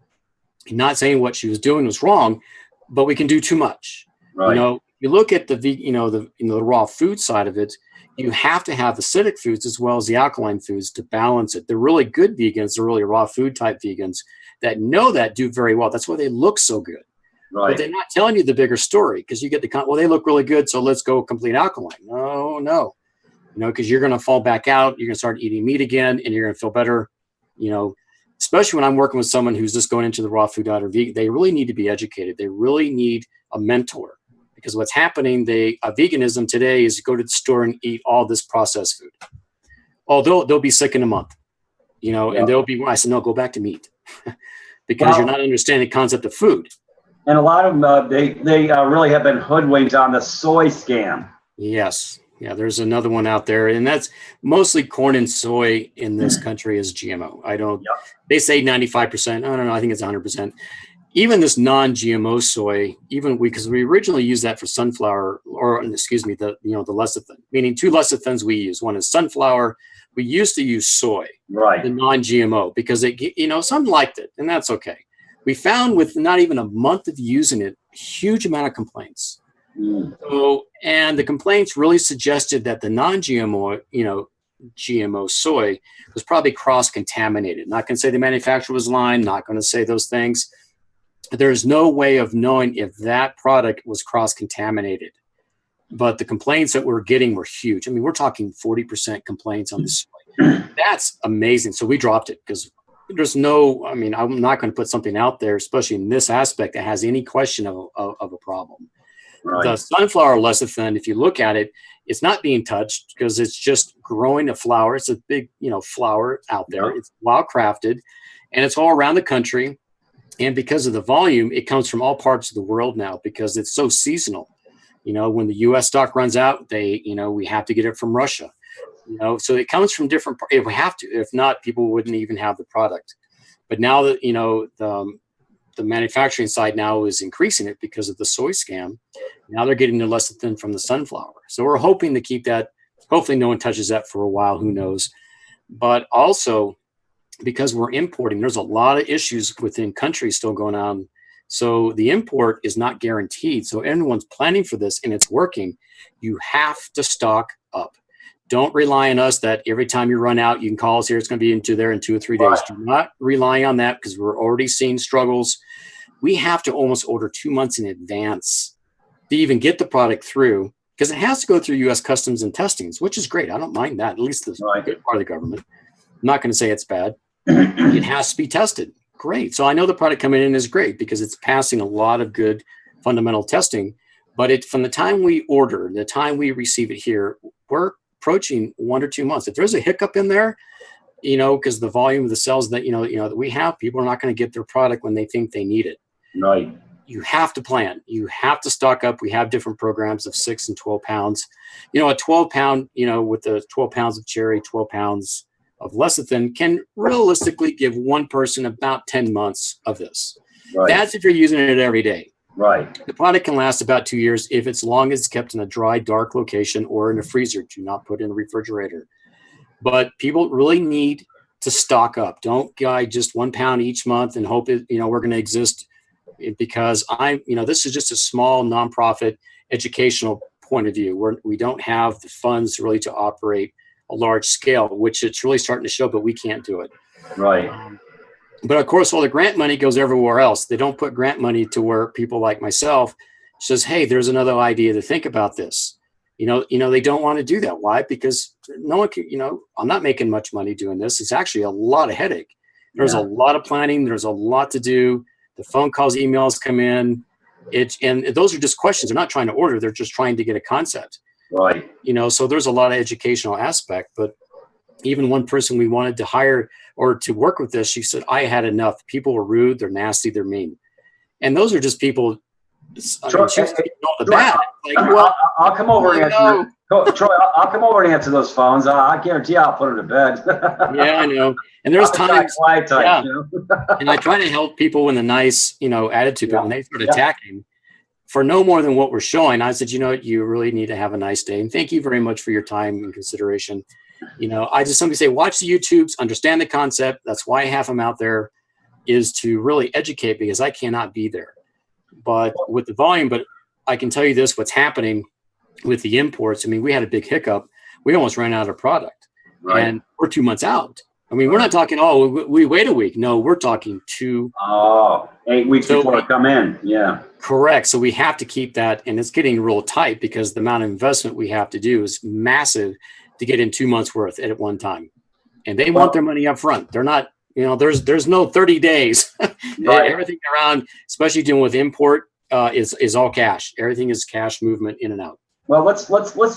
Not saying what she was doing was wrong, but we can do too much. Right. You look at the raw food side of it, you have to have acidic foods as well as the alkaline foods to balance it. They're really good vegans. They're really raw food type vegans that know that do very well. That's why they look so good. Right. But they're not telling you the bigger story because you get they look really good, so let's go complete alkaline. No. Because you're going to fall back out. You're going to start eating meat again, and you're going to feel better. Especially when I'm working with someone who's just going into the raw food diet or vegan, they really need to be educated. They really need a mentor. Because what's happening, veganism today is go to the store and eat all this processed food. Oh, they'll be sick in a month, and I said, no, go back to meat because you're not understanding the concept of food. And a lot of them, they really have been hoodwinked on the soy scam. Yes. Yeah, there's another one out there, and that's mostly corn and soy in this country is GMO. They say 95%. I don't know. I think it's 100%. Even this non-GMO soy, because we originally used that for sunflower, the lecithin, meaning 2 lecithins we use. One is sunflower. We used to use soy, right? The non-GMO, because some liked it, and that's okay. We found with not even a month of using it, huge amount of complaints. So, and the complaints really suggested that the non-GMO, GMO soy was probably cross-contaminated. Not going to say the manufacturer was lying, not going to say those things. There's no way of knowing if that product was cross-contaminated. But the complaints that we're getting were huge. I mean, we're talking 40% complaints on this soy. That's amazing. So we dropped it because I'm not going to put something out there, especially in this aspect, that has any question of a problem. Right. The sunflower lecithin, if you look at it, it's not being touched because it's just growing a flower. It's a big, flower out there. It's well crafted, and it's all around the country. And because of the volume, it comes from all parts of the world now because it's so seasonal. When the U.S. stock runs out, we have to get it from Russia. So it comes from different. If we have to, if not, people wouldn't even have the product. But now that the manufacturing side now is increasing it because of the soy scam. Now they're getting the lecithin from the sunflower. So we're hoping to keep that. Hopefully, no one touches that for a while. Who knows? But also, because we're importing, there's a lot of issues within countries still going on. So the import is not guaranteed. So everyone's planning for this and it's working. You have to stock up. Don't rely on us that every time you run out, you can call us here. It's going to be into there in 2 or 3 days. Do not rely on that because we're already seeing struggles. We have to almost order 2 months in advance to even get the product through because it has to go through U.S. customs and testings, which is great. I don't mind that. At least the good part of the government. I'm not going to say it's bad. It has to be tested. Great. So I know the product coming in is great because it's passing a lot of good fundamental testing. But from the time we order, the time we receive it here, we're approaching 1 or 2 months. If there's a hiccup in there, because the volume of the cells that, that we have, people are not going to get their product when they think they need it. Right. You have to plan. You have to stock up. We have different programs of 6 and 12 pounds. A 12 pound, with the 12 pounds of cherry, 12 pounds of lecithin can realistically give one person about 10 months of this. Right. That's if you're using it every day. Right. The product can last about 2 years if it's long as it's kept in a dry, dark location or in a freezer. Do not put in a refrigerator. But people really need to stock up. Don't buy just 1 pound each month and hope it, we're going to exist, because this is just a small nonprofit educational point of view. We don't have the funds really to operate a large scale, which it's really starting to show, but we can't do it. Right. But of course, all the grant money goes everywhere else. They don't put grant money to where people like myself says, hey, there's another idea to think about this. They don't want to do that. Why? Because no one can, I'm not making much money doing this. It's actually a lot of headache. There's a lot of planning. There's a lot to do. The phone calls, emails come in. And those are just questions. They're not trying to order. They're just trying to get a concept. Right. So there's a lot of educational aspect. But even one person we wanted to hire or to work with this, she said, I had enough. People were rude. They're nasty. They're mean. And those are just people. Troy, I'll come over and answer. Troy, I'll come over and answer those phones. I guarantee I'll put them to bed. Yeah, I know. And there's times, type, and I try to help people in a nice, attitude. But when they start attacking for no more than what we're showing, I said, you really need to have a nice day. And thank you very much for your time and consideration. I just simply say, watch the YouTubes, understand the concept. That's why I have them out there, is to really educate, because I cannot be there. But with the volume, but I can tell you this, what's happening with the imports. We had a big hiccup. We almost ran out of product. Right. And we're 2 months out. We're not talking, we wait a week. No, we're talking 8 weeks before it come in. Yeah. Correct. So we have to keep that. And it's getting real tight because the amount of investment we have to do is massive to get in 2 months worth at one time. And they want their money up front. They're not, there's no 30 days. Right. Everything around, especially dealing with import, is all cash. Everything is cash movement in and out. Well, let's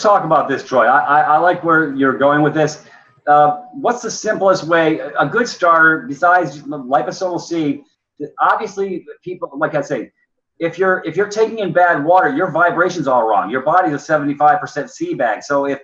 talk about this, Troy. I like where you're going with this. What's the simplest way? A good starter besides liposomal C. Obviously, people, like I say, if you're taking in bad water, your vibration's all wrong. Your body's a 75% sea bag. So if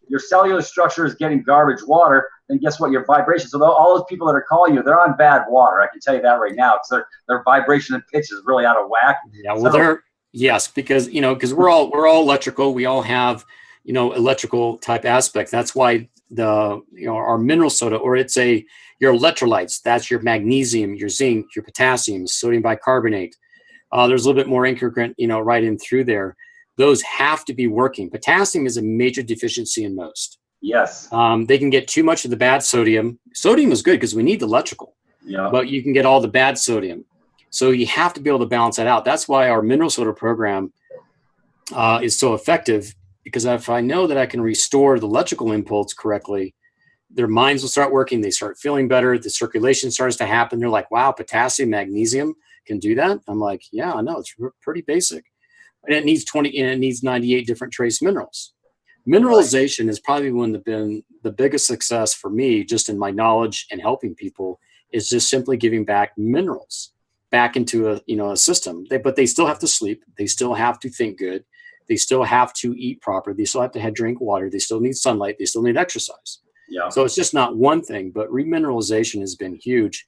your cellular structure is getting garbage water, then guess what? Your vibration. So all those people that are calling you, they're on bad water. I can tell you that right now, because their vibration and pitch is really out of whack. Yeah, well, yes, because we're all electrical. We all have electrical type aspects. That's why our mineral soda, or your electrolytes. That's your magnesium, your zinc, your potassium, sodium bicarbonate. There's a little bit more increment, right in through there. Those have to be working. Potassium is a major deficiency in most. Yes. They can get too much of the bad sodium. Sodium is good because we need the electrical. Yeah. But you can get all the bad sodium. So you have to be able to balance that out. That's why our mineral soda program is so effective, because if I know that I can restore the electrical impulse correctly, their minds will start working. They start feeling better. The circulation starts to happen. They're like, wow, potassium, magnesium can do that. I'm like, yeah, I know. It's pretty basic. And it needs 98 different trace minerals. Mineralization has probably been the biggest success for me, just in my knowledge and helping people, is just simply giving back minerals back into a system. But they still have to sleep. They still have to think good. They still have to eat proper. They still have to drink water. They still need sunlight. They still need exercise. Yeah. So it's just not one thing, but remineralization has been huge.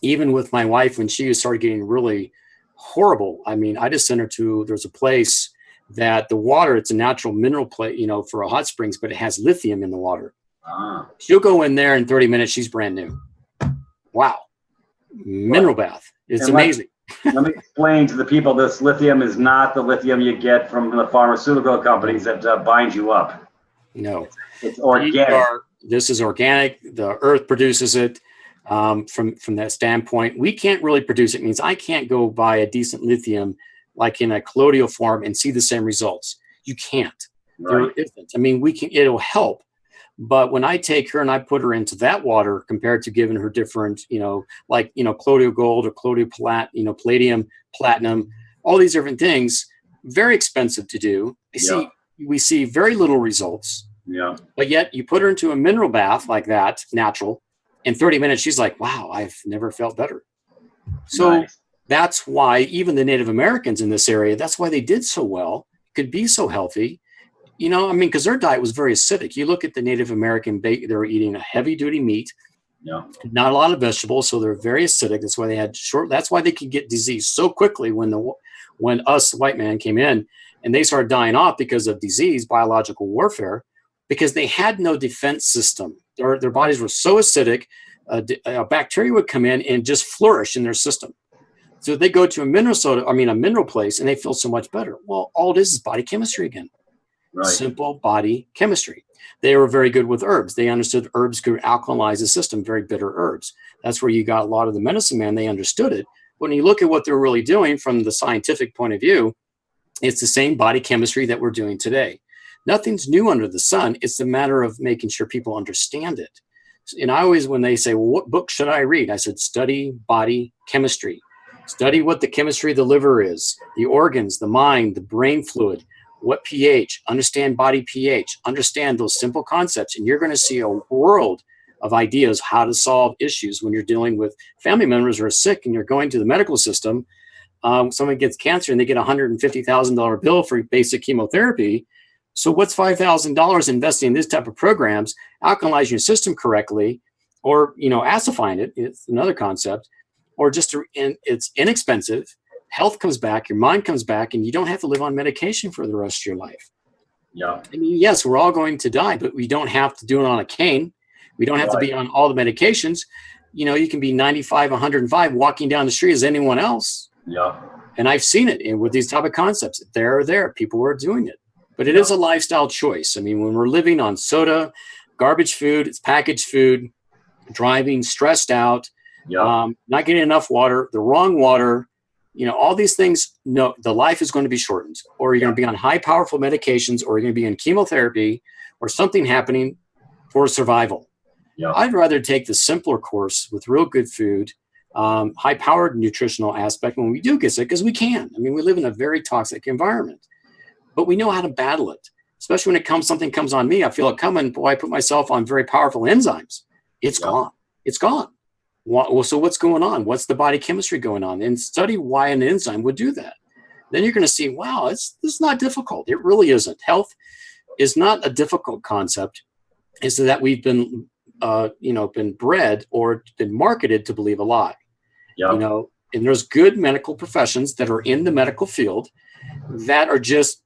Even with my wife, when she started getting really horrible, I just sent her to, there's a place that the water, it's a natural mineral place, for a hot springs, but it has lithium in the water. She'll go in there in 30 minutes. She's brand new. Wow. Mineral bath. It's amazing. Let me explain to the people, this lithium is not the lithium you get from the pharmaceutical companies that bind you up. No. It's organic. This is organic. The earth produces it. From that standpoint, we can't really produce it. It means I can't go buy a decent lithium like in a colloidal form and see the same results. You can't. Right. There isn't. We can. It'll help, but when I take her and I put her into that water compared to giving her different, colloidal gold or colloidal palladium, platinum, all these different things, very expensive to do. We see very little results. Yeah. But yet you put her into a mineral bath like that, natural, in 30 minutes, she's like, wow, I've never felt better. So Nice. that's why even the Native Americans in this area, that's why they did so well, could be so healthy. You know, I mean, because their diet was very acidic. You look at the Native American, they were eating a heavy duty meat, Yeah. not a lot of vegetables, so they're very acidic. That's why they had short. That's why they could get disease so quickly when us, the white man, came in and they started dying off because of disease, biological warfare, because they had no defense system. Their bodies were so acidic, bacteria would come in and just flourish in their system. So they go to a mineral place, and they feel so much better. Well, all it is body chemistry again. Right. Simple body chemistry. They were very good with herbs. They understood herbs could alkalinize the system, very bitter herbs. That's where you got a lot of the medicine man. They understood it. When you look at what they're really doing from the scientific point of view, it's the same body chemistry that we're doing today. Nothing's new under the sun. It's a matter of making sure people understand it. And I always, when they say, well, what book should I read? I said, study body chemistry. Study what the chemistry of the liver is, the organs, the mind, the brain fluid, what pH, understand body pH, understand those simple concepts, and you're going to see a world of ideas how to solve issues when you're dealing with family members who are sick and you're going to the medical system. Someone gets cancer and they get a $150,000 bill for basic chemotherapy. So what's $5,000 investing in this type of programs, alkalizing your system correctly, or, acidifying it, it's another concept, or it's inexpensive. Health comes back, your mind comes back, and you don't have to live on medication for the rest of your life. Yeah. I mean, yes, we're all going to die, but we don't have to do it on a cane. We don't have to be on all the medications. You can be 95, 105, walking down the street as anyone else. Yeah. And I've seen it with these type of concepts. There, people are doing it. But it is a lifestyle choice. I mean, when we're living on soda, garbage food, it's packaged food, driving, stressed out, not getting enough water, the wrong water, all these things, no, the life is going to be shortened, or you're going to be on high powerful medications, or you're going to be in chemotherapy, or something happening for survival. Yeah. I'd rather take the simpler course with real good food, high powered nutritional aspect when we do get sick, because we can. I mean, we live in a very toxic environment, but we know how to battle it. Especially when something comes on me, I feel it coming. Boy, I put myself on very powerful enzymes. It's gone. It's gone. Well, so what's going on? What's the body chemistry going on? And study why an enzyme would do that. Then you're going to see, wow, it's not difficult. It really isn't. Health is not a difficult concept. It's that we've been, been bred or been marketed to believe a lie. And there's good medical professions that are in the medical field that are just,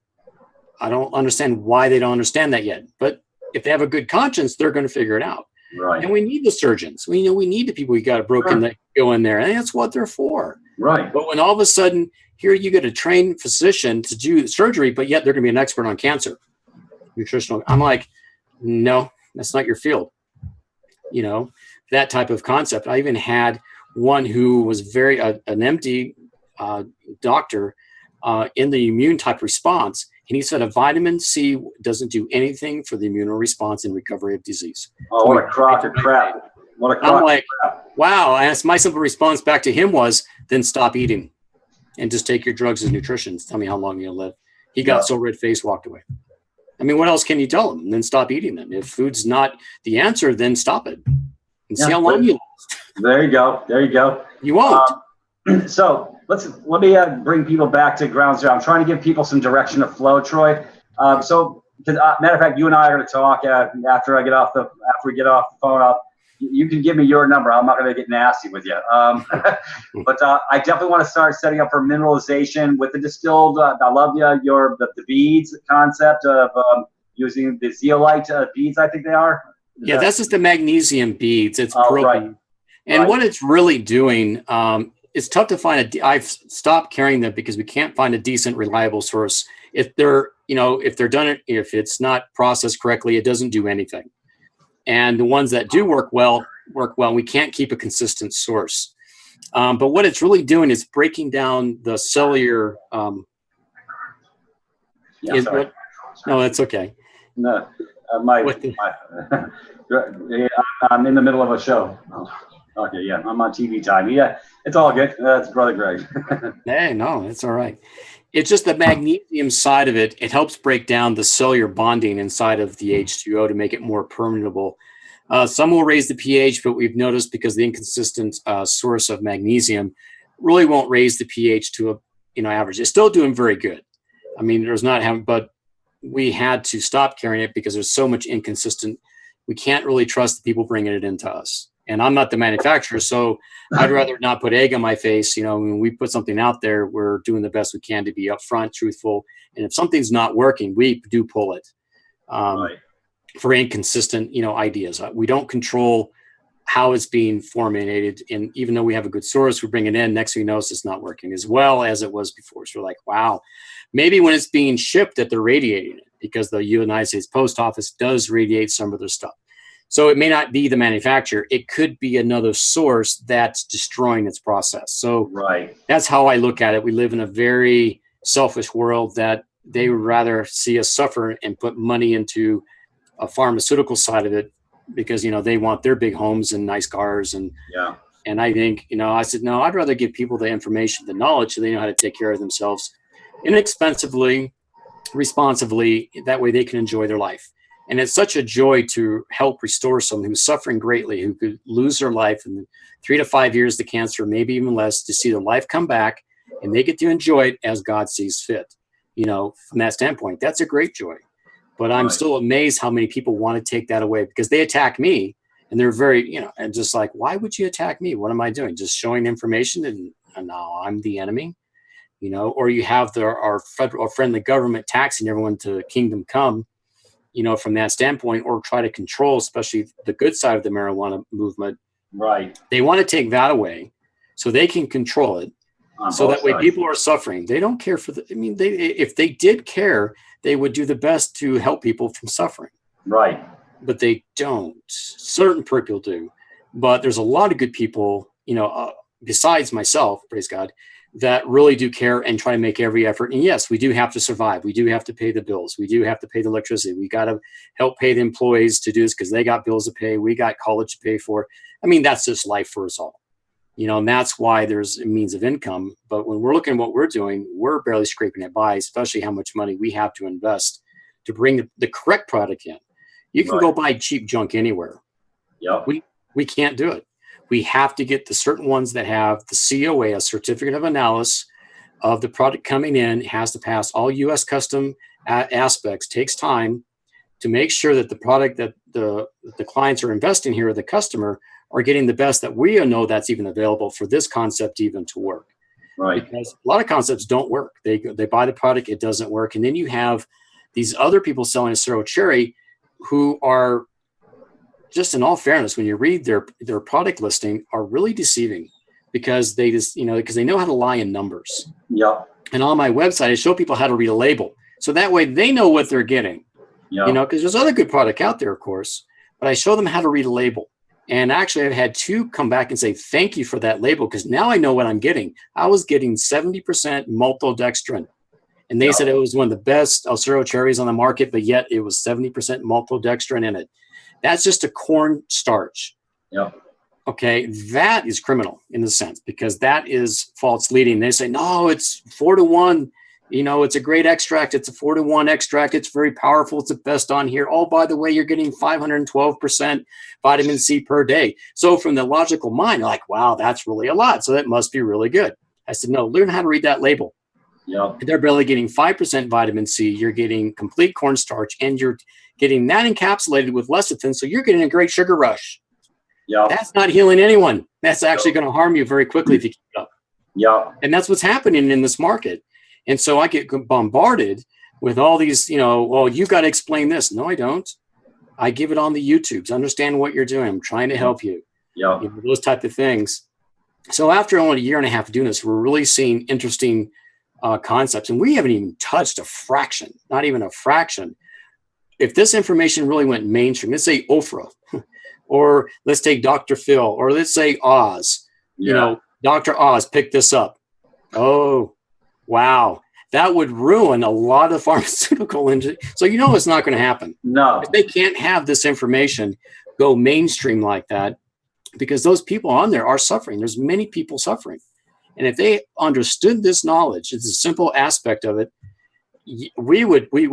I don't understand why they don't understand that yet. But if they have a good conscience, they're going to figure it out. Right. And we need the surgeons. We need the people who got a broken leg go in there, and that's what they're for. Right. But when all of a sudden here you get a trained physician to do surgery, but yet they're going to be an expert on cancer, nutritional. I'm like, no, that's not your field. That type of concept. I even had one who was an MD doctor in the immune type response. And he said a vitamin C doesn't do anything for the immune response and recovery of disease. Oh, what a crock of crap. What a crock I'm like, of crap. wow. And my simple response back to him was, then stop eating and just take your drugs as nutrition. Tell me how long you'll live. He got so red-faced, walked away. I mean, what else can you tell him? And then stop eating them. If food's not the answer, then stop it. And see how long you last. There you go. You won't. So let me bring people back to ground zero. I'm trying to give people some direction of flow, Troy. Matter of fact, you and I are going to talk after we get off the phone. You can give me your number. I'm not going to get nasty with you. But I definitely want to start setting up for mineralization with the distilled. I love the beads concept of using the zeolite beads. I think they are. That's just the magnesium beads. It's broken. Right. And what it's really doing, it's tough to find I've stopped carrying them because we can't find a decent, reliable source. If if it's not processed correctly, it doesn't do anything. And the ones that do work well. We can't keep a consistent source. But what it's really doing is breaking down the cellular. No, that's okay. No, I'm in the middle of a show. Okay, I'm on TV time. Yeah, it's all good. That's Brother Greg. Hey, no, it's all right. It's just the magnesium side of it. It helps break down the cellular bonding inside of the H2O to make it more permeable. Some will raise the pH, but we've noticed because the inconsistent source of magnesium really won't raise the pH to a average. It's still doing very good. I mean, there's not having, but we had to stop carrying it because there's so much inconsistent. We can't really trust the people bringing it into us. And I'm not the manufacturer, so I'd rather not put egg on my face. When we put something out there, we're doing the best we can to be upfront, truthful. And if something's not working, we do pull it Right. for inconsistent, ideas. We don't control how it's being formulated. And even though we have a good source, we bring it in. Next thing you know, it's not working as well as it was before. So we're like, wow, maybe when it's being shipped that they're radiating it, because the United States Post Office does radiate some of their stuff. So it may not be the manufacturer. It could be another source that's destroying its process. So Right. that's how I look at it. We live in a very selfish world that they would rather see us suffer and put money into a pharmaceutical side of it because, they want their big homes and nice cars. And I think, I said, no, I'd rather give people the information, the knowledge, so they know how to take care of themselves inexpensively, responsibly. That way they can enjoy their life. And it's such a joy to help restore someone who's suffering greatly, who could lose their life in 3 to 5 years, the cancer, maybe even less, to see their life come back and they get to enjoy it as God sees fit. From that standpoint, that's a great joy. But I'm still amazed how many people want to take that away because they attack me and they're very, and just like, why would you attack me? What am I doing? Just showing information and now I'm the enemy, or you have our federal friendly government taxing everyone to kingdom come. From that standpoint, or try to control, especially the good side of the marijuana movement. Right. They want to take that away so they can control it. So that way people are suffering. They don't care for if they did care, they would do the best to help people from suffering. Right. But they don't. Certain people do. But there's a lot of good people, besides myself, praise God, that really do care and try to make every effort. And yes, we do have to survive. We do have to pay the bills. We do have to pay the electricity. We got to help pay the employees to do this because they got bills to pay. We got college to pay for. That's just life for us all. And that's why there's a means of income. But when we're looking at what we're doing, we're barely scraping it by, especially how much money we have to invest to bring the correct product in. You can go buy cheap junk anywhere. Yep. We can't do it. We have to get the certain ones that have the COA, a certificate of analysis of the product coming in. It has to pass all U.S. custom aspects. Takes time to make sure that the product that the clients are investing here, or the customer, are getting the best that we know that's even available for this concept even to work. Right. Because a lot of concepts don't work. They buy the product, it doesn't work. And then you have these other people selling a Cero Cherry who are, just in all fairness, when you read their product listing, are really deceiving because they just, because they know how to lie in numbers. Yeah. And on my website, I show people how to read a label. So that way they know what they're getting, because there's other good product out there, of course, but I show them how to read a label. And actually I've had 2 come back and say, thank you for that label. Because now I know what I'm getting. I was getting 70% maltodextrin. And they said it was one of the best Cero cherries on the market, but yet it was 70% maltodextrin in it. That's just a corn starch. Yep. Okay, that is criminal in a sense because that is false leading. They say, no, it's 4-to-1. It's a great extract. It's a 4-to-1 extract. It's very powerful. It's the best on here. Oh, by the way, you're getting 512% vitamin C per day. So from the logical mind, you're like, wow, that's really a lot. So that must be really good. I said, no, learn how to read that label. Yep. They're barely getting 5% vitamin C. You're getting complete cornstarch, and you're getting that encapsulated with lecithin. So you're getting a great sugar rush. Yep. That's not healing anyone. That's actually going to harm you very quickly if you keep it up. Yep. And that's what's happening in this market. And so I get bombarded with all these, well, you got to explain this. No, I don't. I give it on the YouTubes. Understand what you're doing. I'm trying to help you. Yep. Those type of things. So after only a year and a half of doing this, we're really seeing interesting concepts. And we haven't even touched a fraction, not even a fraction. If this information really went mainstream, let's say Oprah, or let's take Dr. Phil, or let's say Oz, Dr. Oz picked this up. Oh, wow. That would ruin a lot of pharmaceutical industry. So it's not going to happen. No. They can't have this information go mainstream like that because those people on there are suffering. There's many people suffering. And if they understood this knowledge, it's a simple aspect of it, we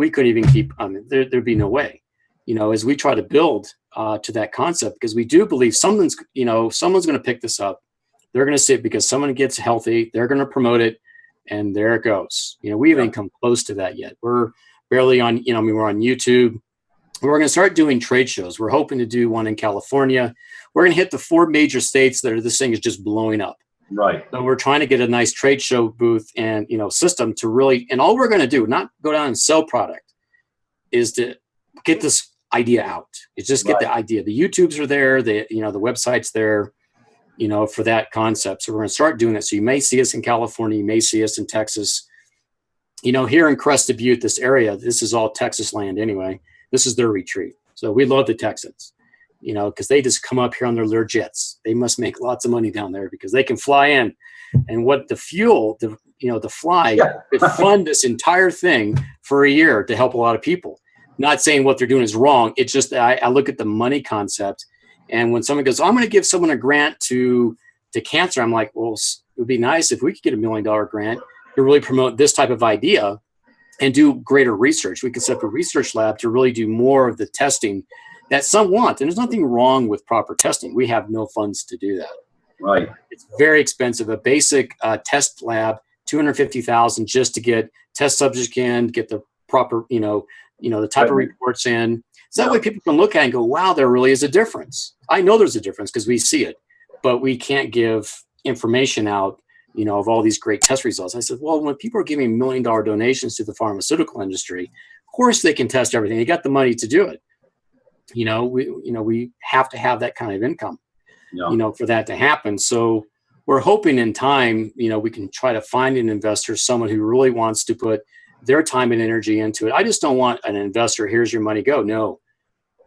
couldn't even keep, there'd be no way, as we try to build to that concept, because we do believe someone's going to pick this up. They're going to see it because someone gets healthy. They're going to promote it, and there it goes. We haven't come close to that yet. We're barely on, we're on YouTube. We're going to start doing trade shows. We're hoping to do one in California. We're going to hit the 4 major states that this thing is just blowing up. Right. So we're trying to get a nice trade show booth and, system to really, and all we're going to do, not go down and sell product, is to get this idea out. It's just get the idea. The YouTubes are there. The website's there, for that concept. So we're going to start doing it. So you may see us in California. You may see us in Texas. Here in Crested Butte, this area, this is all Texas land anyway. This is their retreat. So we love the Texans, because they just come up here on their jets. They must make lots of money down there because they can fly in. And what the fuel, the fly, could fund this entire thing for a year to help a lot of people. Not saying what they're doing is wrong. It's just that I look at the money concept. And when someone goes, I'm going to give someone a grant to cancer, I'm like, well, it would be nice if we could get $1 million grant to really promote this type of idea and do greater research. We could set up a research lab to really do more of the testing that some want. And there's nothing wrong with proper testing. We have no funds to do that. Right. It's very expensive. A basic test lab, $250,000 just to get test subjects in, get the proper, the type of reports in. So that way people can look at it and go, wow, there really is a difference. I know there's a difference because we see it, but we can't give information out, of all these great test results. I said, well, when people are giving $1 million donations to the pharmaceutical industry, of course they can test everything. They got the money to do it. We have to have that kind of income, for that to happen. So we're hoping in time, we can try to find an investor, someone who really wants to put their time and energy into it. I just don't want an investor, here's your money, go. No,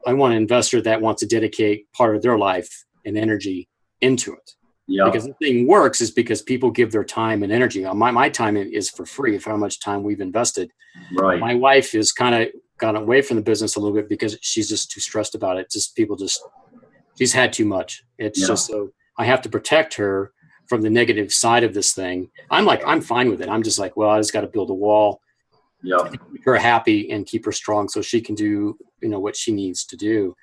I want an investor that wants to dedicate part of their life and energy into it. Yeah. Because the thing works is because people give their time and energy. My time is for free for how much time we've invested. Right. My wife has kind of gone away from the business a little bit because she's just too stressed about it. She's had too much. It's just so I have to protect her from the negative side of this thing. I'm fine with it. I'm just like, well, I just got to build a wall. Yeah. Keep her happy and keep her strong so she can do, what she needs to do.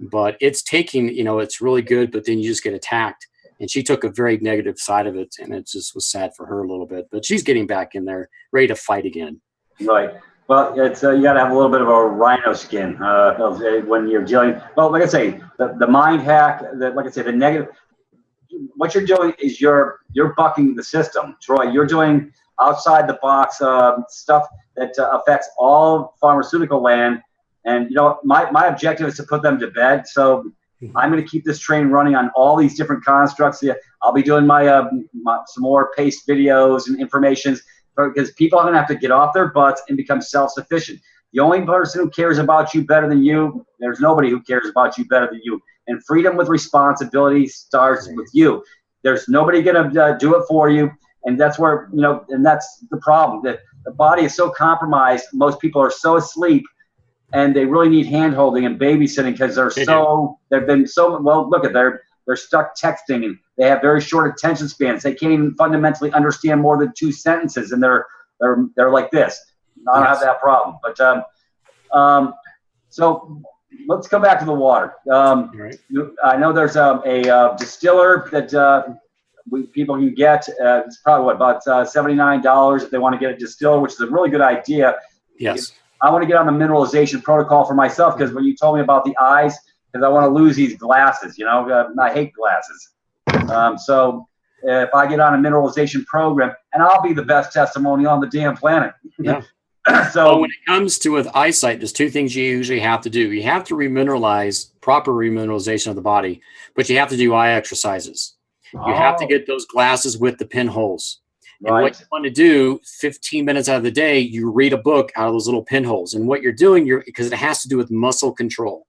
But it's taking, it's really good, but then you just get attacked. And she took a very negative side of it, and it just was sad for her a little bit. But she's getting back in there, ready to fight again. Right. Well, it's you got to have a little bit of a rhino skin when you're dealing. Well, like I say, the mind hack. The negative. What you're doing is you're bucking the system, Troy. You're doing outside the box stuff that affects all pharmaceutical land. And my objective is to put them to bed. So I'm going to keep this train running on all these different constructs. Yeah, I'll be doing my some more paste videos and informations because people are going to have to get off their butts and become self-sufficient. The only person who cares about you better than you, there's nobody who cares about you better than you. And freedom with responsibility starts with you. There's nobody going to do it for you. And that's where, and that's the problem. That the body is so compromised. Most people are so asleep. And they really need hand-holding and babysitting because they've been so, well, look at they're stuck texting and they have very short attention spans. They can't even fundamentally understand more than 2 sentences, and they're like this. I don't have that problem. But so let's go back to the water. Right. I know there's a distiller that people can get. It's probably about $79 if they want to get a distiller, which is a really good idea. Yes. I want to get on the mineralization protocol for myself because when you told me about the eyes, because I want to lose these glasses, I hate glasses. So if I get on a mineralization program, and I'll be the best testimonial on the damn planet. Yeah. So when it comes to with eyesight, there's 2 things you usually have to do. You have to remineralize, proper remineralization of the body, but you have to do eye exercises. You have to get those glasses with the pinholes. And what you want to do 15 minutes out of the day, you read a book out of those little pinholes. And what you're doing, because it has to do with muscle control.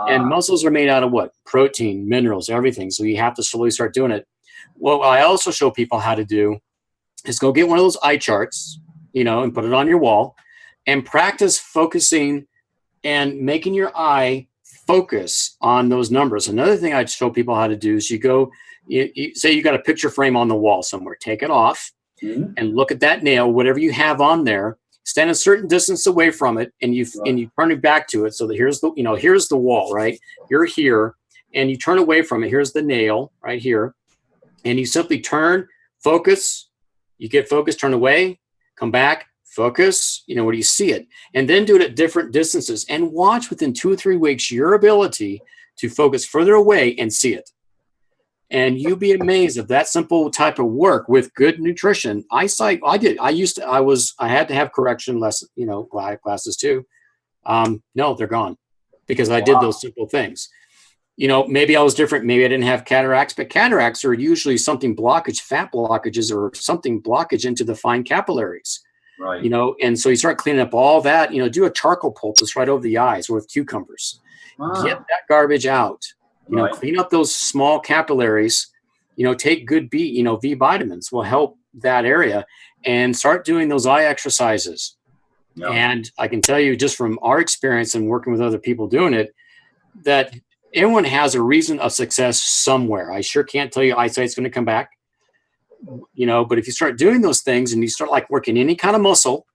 And muscles are made out of what? Protein, minerals, everything. So you have to slowly start doing it. What I also show people how to do is go get one of those eye charts, and put it on your wall and practice focusing and making your eye focus on those numbers. Another thing I'd show people how to do is you say you got a picture frame on the wall somewhere, take it off and look at that nail, whatever you have on there, stand a certain distance away from it, and you turn it back to it. So that here's the wall, right? You're here, and you turn away from it. Here's the nail right here, and you simply turn, focus. You get focused, turn away, come back, focus. Where do you see it? And then do it at different distances, and watch within 2 or 3 weeks your ability to focus further away and see it. And you'll be amazed at that simple type of work with good nutrition. Eyesight, I had to have correction lessons, glasses too. No, they're gone because I did those simple things. Maybe I was different. Maybe I didn't have cataracts, but cataracts are usually something blockage, fat blockages, or something blockage into the fine capillaries. Right. And so you start cleaning up all that, do a charcoal poultice right over the eyes or with cucumbers. Get that garbage out. Clean up those small capillaries, take good B vitamins will help that area, and start doing those eye exercises. Yeah. And I can tell you just from our experience and working with other people doing it, that everyone has a reason of success somewhere. I sure can't tell you eyesight's going to come back, but if you start doing those things and you start like working any kind of muscle,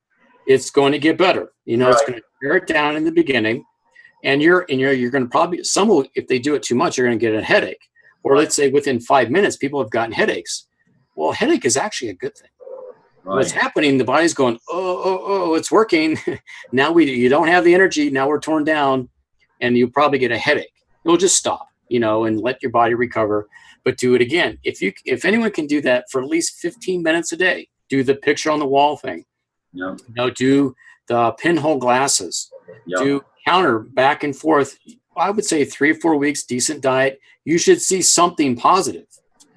it's going to get better. It's going to tear it down in the beginning. And you're going to probably, if they do it too much, you're going to get a headache. Or let's say within 5 minutes, people have gotten headaches. Well, a headache is actually a good thing. Right. What's happening, the body's going, oh, it's working. Now you don't have the energy. Now we're torn down, and you probably get a headache. You'll just stop, and let your body recover. But do it again. If anyone can do that for at least 15 minutes a day, do the picture on the wall thing. Yep. Do the pinhole glasses. Yep. Do counter back and forth. I would say 3 or 4 weeks, decent diet. You should see something positive.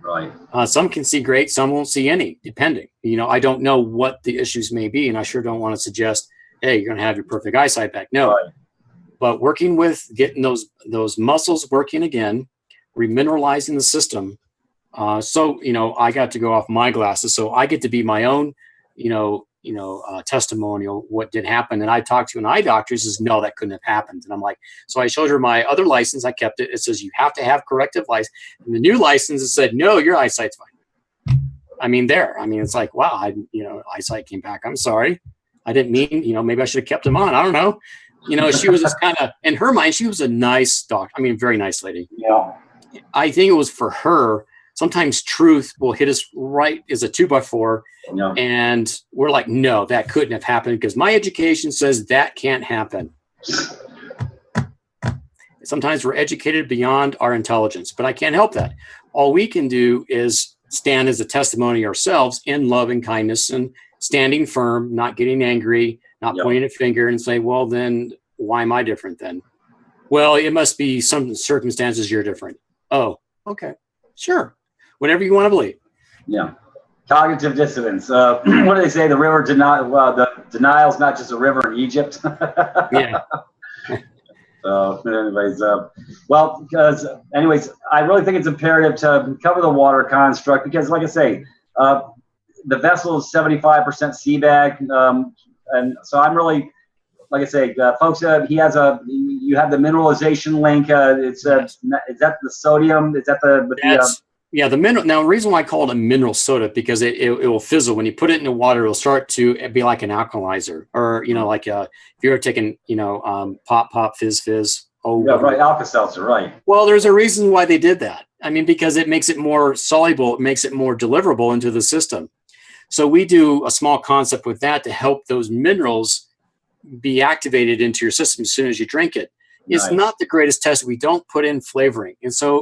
Right. Some can see great, some won't see any, depending. I don't know what the issues may be, and I sure don't want to suggest, hey, you're going to have your perfect eyesight back. No. Right. But working with getting those muscles working again, remineralizing the system. So I got to go off my glasses, so I get to be my own, testimonial what did happen. And I talked to an eye doctor who says, no, that couldn't have happened. And I'm like, so I showed her my other license. I kept it. It says you have to have corrective license. And the new license, it said, no, your eyesight's fine. It's like, wow, eyesight came back. I'm sorry. I didn't mean, maybe I should have kept him on. I don't know. She was just kind of, in her mind, she was a nice doctor. Very nice lady. Yeah. I think it was for her. Sometimes truth will hit us right as a 2x4. No. And we're like, no, that couldn't have happened because my education says that can't happen. Sometimes we're educated beyond our intelligence, but I can't help that. All we can do is stand as a testimony ourselves in love and kindness and standing firm, not getting angry, not pointing a finger and say, well, then why am I different then? Well, it must be some circumstances you're different. Oh, okay, sure. Whatever you want to believe. Yeah. Cognitive dissonance. What do they say? The river the denial's not just a river in Egypt. Yeah. So, anyways, I really think it's imperative to cover the water construct because, like I say, the vessel is 75% sebag, and so I'm really, like I say, folks. You have the mineralization link. Is that the sodium? Is that Yeah, the mineral. Now, the reason why I call it a mineral soda because it will fizzle when you put it in the water. It'll start to be like an alkalizer, or like if you're taking pop fizz. Oh, yeah, right, Alka-Seltzer, right? Well, there's a reason why they did that. Because it makes it more soluble. It makes it more deliverable into the system. So we do a small concept with that to help those minerals be activated into your system as soon as you drink it. It's not the greatest test. We don't put in flavoring, and so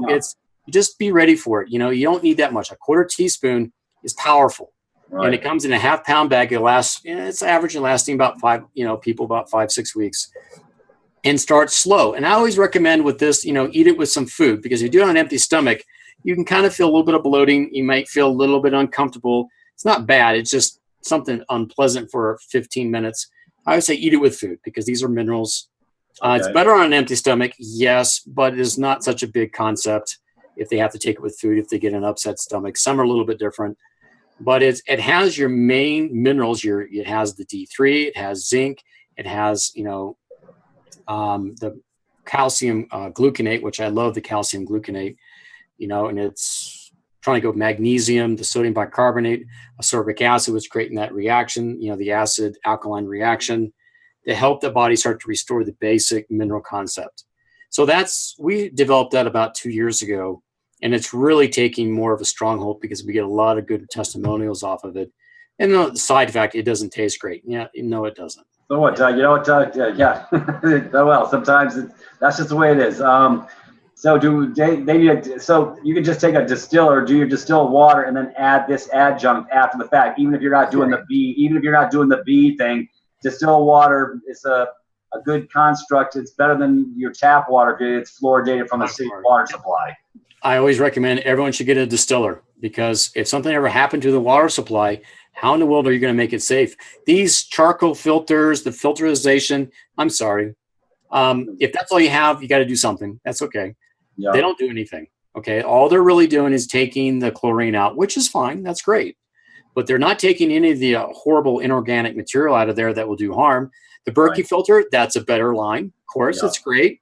just be ready for it. You don't need that much. A quarter teaspoon is powerful. Right. And it comes in a half-pound bag. It lasts, it's average and lasting about 5-6 weeks. And start slow. And I always recommend with this, eat it with some food because if you do it on an empty stomach, you can kind of feel a little bit of bloating. You might feel a little bit uncomfortable. It's not bad. It's just something unpleasant for 15 minutes. I would say eat it with food because these are minerals. It's better on an empty stomach, yes, but it is not such a big concept if they have to take it with food, if they get an upset stomach. Some are a little bit different. But it has your main minerals. It has the D3, it has zinc, it has, the calcium gluconate, which I love the calcium gluconate, and it's trying to go magnesium, the sodium bicarbonate, ascorbic acid, which creating that reaction, the acid alkaline reaction to help the body start to restore the basic mineral concept. So we developed that about 2 years ago, and it's really taking more of a stronghold because we get a lot of good testimonials off of it. And the side effect, it doesn't taste great. Yeah, no, it doesn't. So what, Doug? Yeah. Oh, well, sometimes that's just the way it is. So so you can just take a distiller, do your distilled water, and then add this adjunct after the fact. Even if you're not doing the B thing, distilled water is a good construct. It's better than your tap water because it's fluoridated from the city water supply. I always recommend everyone should get a distiller, because if something ever happened to the water supply, how in the world are you going to make it safe? These charcoal filters, the filterization, I'm sorry. If that's all you have, you got to do something. That's okay. Yep. They don't do anything. Okay. All they're really doing is taking the chlorine out, which is fine. That's great. But they're not taking any of the horrible inorganic material out of there that will do harm. The Berkey filter, that's a better line. Of course, it's great.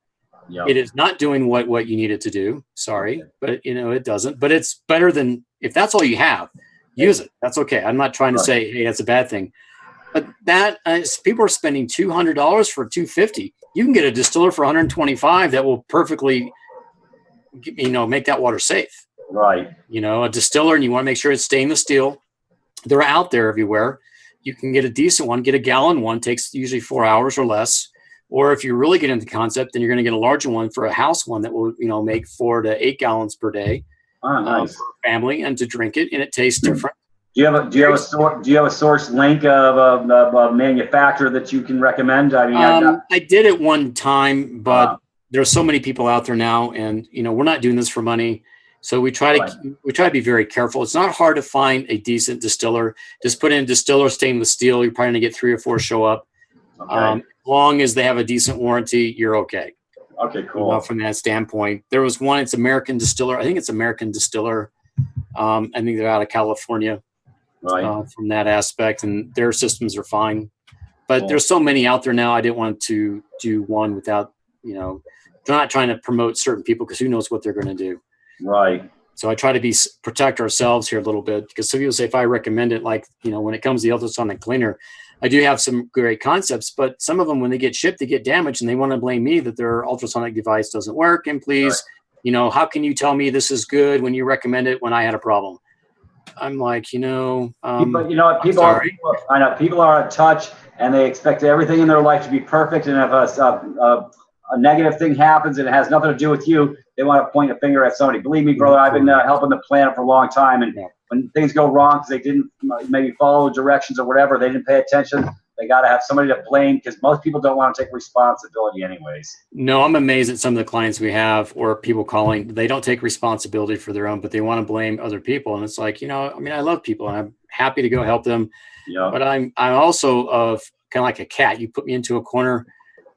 Yep. It is not doing what you need it to do. Sorry, but it doesn't. But it's better than, if that's all you have, use it. That's okay. I'm not trying to say, hey, that's a bad thing. But that people are spending $200 for $250. You can get a distiller for $125 that will perfectly, make that water safe. Right. A distiller, and you want to make sure it's stainless steel. They're out there everywhere. You can get a decent one. Get a gallon one. Takes usually 4 hours or less. Or if you really get into the concept, then you're going to get a larger one for a house one that will, make 4 to 8 gallons per day. Oh, nice. For a family and to drink it, and it tastes different. Do you have a source link of a manufacturer that you can recommend? I mean, I did it one time, but there are so many people out there now, and we're not doing this for money. So we try to be very careful. It's not hard to find a decent distiller. Just put in distiller stainless steel. You're probably going to get 3 or 4 show up. Okay. As long as they have a decent warranty, you're okay. Okay, cool. From that standpoint, there was one. It's American Distiller. I think it's American Distiller. I think they're out of California. Right. From that aspect, and their systems are fine. But there's so many out there now. I didn't want to do one without, not trying to promote certain people, because who knows what they're going to do. Right. So I try to protect ourselves here a little bit, because some people say if I recommend it, like, when it comes to the ultrasonic cleaner, I do have some great concepts, but some of them, when they get shipped, they get damaged, and they want to blame me that their ultrasonic device doesn't work. And please, how can you tell me this is good when you recommend it when I had a problem? I'm like, people are out of touch, and they expect everything in their life to be perfect. And if a negative thing happens and it has nothing to do with you, they want to point a finger at somebody. Believe me, brother, I've been helping the planet for a long time. And when things go wrong because they didn't maybe follow directions or whatever, they didn't pay attention, they got to have somebody to blame, because most people don't want to take responsibility anyways. No, I'm amazed at some of the clients we have, or people calling. They don't take responsibility for their own, but they want to blame other people. And it's like, I love people, and I'm happy to go help them. Yeah. But I'm also kind of like a cat. You put me into a corner,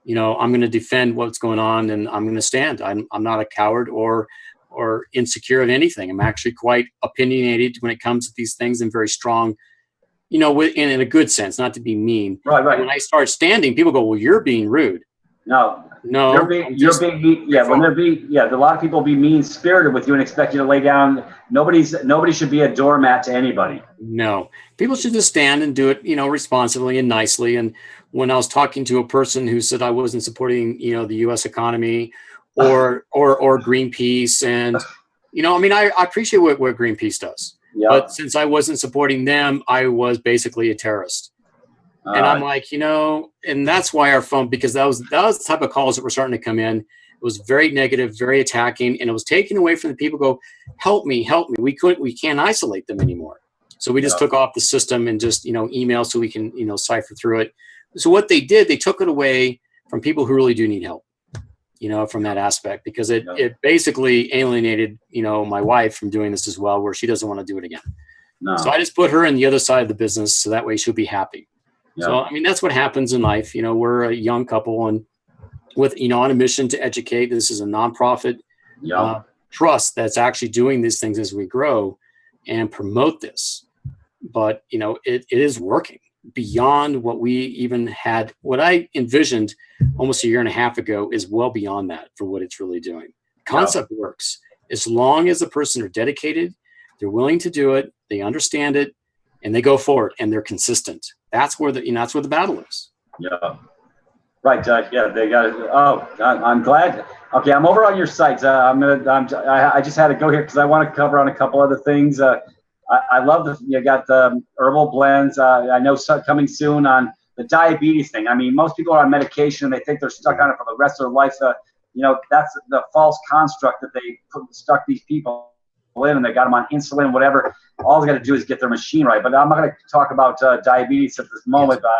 I'm going to defend what's going on, and I'm going to stand. I'm not a coward or insecure of anything. I'm actually quite opinionated when it comes to these things, and very strong. In a good sense, not to be mean. Right. When I start standing, people go, "Well, you're being rude." No. You're being mean. Yeah. When a lot of people be mean spirited with you and expect you to lay down. Nobody should be a doormat to anybody. No, people should just stand and do it, responsibly and nicely. And when I was talking to a person who said I wasn't supporting, the U.S. economy or Greenpeace, and I appreciate what Greenpeace does. Yep. But since I wasn't supporting them, I was basically a terrorist. And I'm like, and that's why our phone, because that was the type of calls that were starting to come in. It was very negative, very attacking, and it was taken away from the people who go, help me. We can't isolate them anymore. So we just took off the system and just, email so we can, cipher through it. So what they did, they took it away from people who really do need help. From that aspect, because it basically alienated, my wife from doing this as well, where she doesn't want to do it again. No. So I just put her in the other side of the business, so that way she'll be happy. Yeah. So, that's what happens in life. We're a young couple, and with, on a mission to educate. This is a nonprofit trust that's actually doing these things as we grow and promote this. But, it is working. beyond what we even had. What I envisioned almost a year and a half ago is well beyond that for what it's really doing. Concept works as long as the person are dedicated, they're willing to do it, they understand it, and they go forward and they're consistent. That's where that's where the battle is. Yeah. Right. Yeah, they got it. Oh, I'm glad. Okay, I'm over on your site. I just had to go here because I want to cover on a couple other things. I love you got the herbal blends. I know coming soon on the diabetes thing. I mean, most people are on medication and they think they're stuck on it for the rest of their life. That's the false construct that they stuck these people in, and they got them on insulin, whatever. All they got to do is get their machine right. But I'm not going to talk about diabetes at this moment. Yes.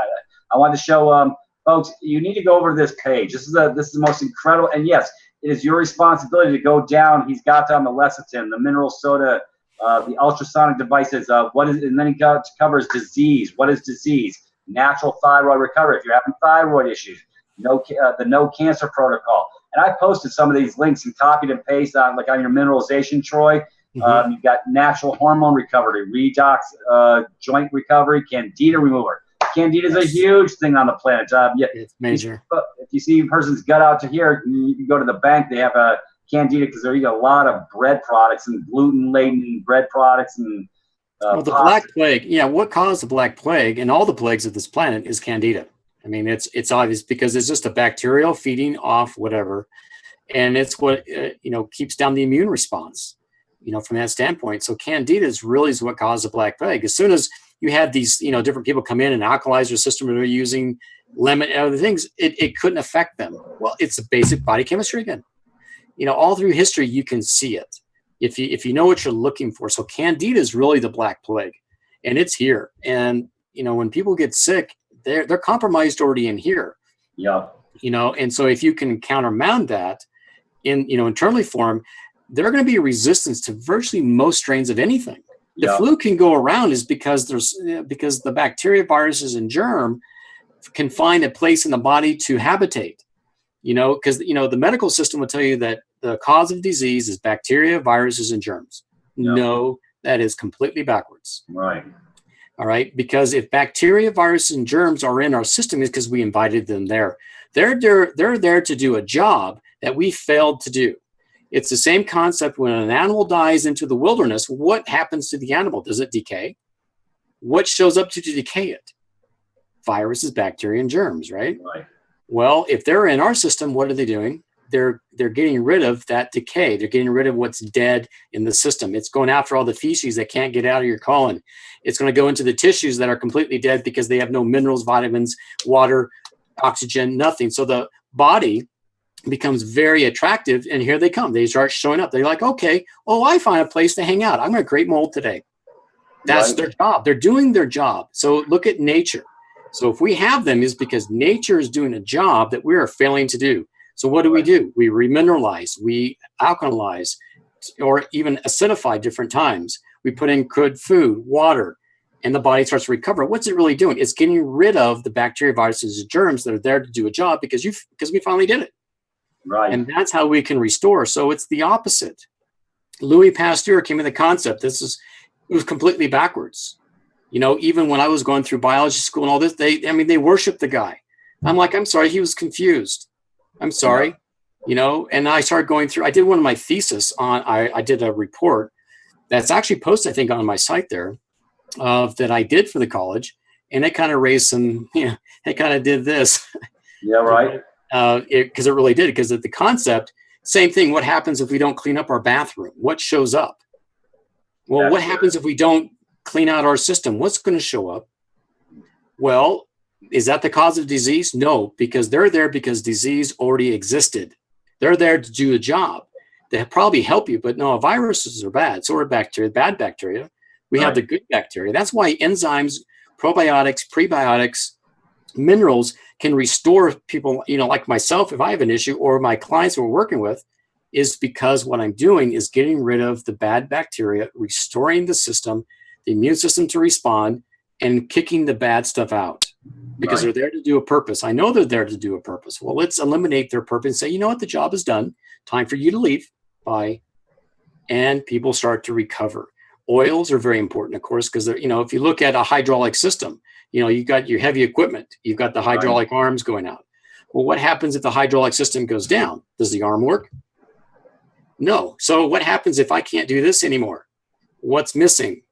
I want to show folks, you need to go over to this page. This is the most incredible. And yes, it is your responsibility to go down. He's got down the lecithin, the mineral soda, the ultrasonic devices. And then he covers disease. What is disease? Natural thyroid recovery. If you're having thyroid issues, the no cancer protocol. And I posted some of these links and copied and pasted on your mineralization, Troy. Mm-hmm. You've got natural hormone recovery, redox, joint recovery, candida remover. Candida is a huge thing on the planet. It's major. If you see a person's gut out to here, you can go to the bank. They have a candida because they're eating a lot of bread products and gluten-laden bread products and. The Black Plague. Yeah, what caused the Black Plague and all the plagues of this planet is candida. I mean, it's obvious because it's just a bacterial feeding off whatever, and it's what keeps down the immune response. From that standpoint. So candida is what caused the Black Plague. As soon as you had these, different people come in and alkalize their system, and they're using lemon and other things, it couldn't affect them. Well, it's the basic body chemistry again. All through history, you can see it if you know what you're looking for. So candida is really the Black Plague, and it's here. And when people get sick, they're compromised already in here. Yeah. And so if you can countermount that in internally form, there are going to be a resistance to virtually most strains of anything. The flu can go around is because the bacteria, viruses, and germ can find a place in the body to habitate. Because the medical system will tell you that the cause of disease is bacteria, viruses, and germs. Yep. No, that is completely backwards. Right. All right. Because if bacteria, viruses, and germs are in our system, it's because we invited them there. They're there to do a job that we failed to do. It's the same concept when an animal dies into the wilderness. What happens to the animal? Does it decay? What shows up to decay it? Viruses, bacteria, and germs, right? Right. Well, if they're in our system, what are they doing? They're getting rid of that decay. They're getting rid of what's dead in the system. It's going after all the feces that can't get out of your colon. It's going to go into the tissues that are completely dead because they have no minerals, vitamins, water, oxygen, nothing. So the body becomes very attractive, and here they come. They start showing up. They're like, okay, I find a place to hang out. I'm going to create mold today. That's their job. They're doing their job. So look at nature. So if we have them, is because nature is doing a job that we are failing to do. So what do? We remineralize, we alkalize, or even acidify different times. We put in good food, water, and the body starts to recover. What's it really doing? It's getting rid of the bacteria, viruses, and germs that are there to do a job because we finally did it. Right. And that's how we can restore. So it's the opposite. Louis Pasteur came with the concept. It was completely backwards. Even when I was going through biology school and all this, they worshiped the guy. I'm like, I'm sorry, he was confused. I'm sorry, and I started going through, I did one of my thesis on, I did a report that's actually posted, I think, on my site there that I did for the college. And it kind of raised some, it kind of did this. Yeah, right. Because it really did, because the concept, same thing. What happens if we don't clean up our bathroom? What shows up? Well, what happens if we don't clean out our system? What's going to show up? Well, is that the cause of disease? No, because they're there because disease already existed. They're there to do a job. They probably help you, but no, viruses are bad. So are bacteria, bad bacteria. We have the good bacteria. That's why enzymes, probiotics, prebiotics, minerals can restore people, like myself, if I have an issue, or my clients we're working with, is because what I'm doing is getting rid of the bad bacteria, restoring the system, the immune system to respond, and kicking the bad stuff out. Because they're there to do a purpose. I know they're there to do a purpose. Well, let's eliminate their purpose and say, you know what, the job is done. Time for you to leave. Bye. And people start to recover. Oils are very important, of course, because if you look at a hydraulic system, you've got your heavy equipment. You've got the hydraulic arms going out. Well, what happens if the hydraulic system goes down? Does the arm work? No. So what happens if I can't do this anymore? What's missing?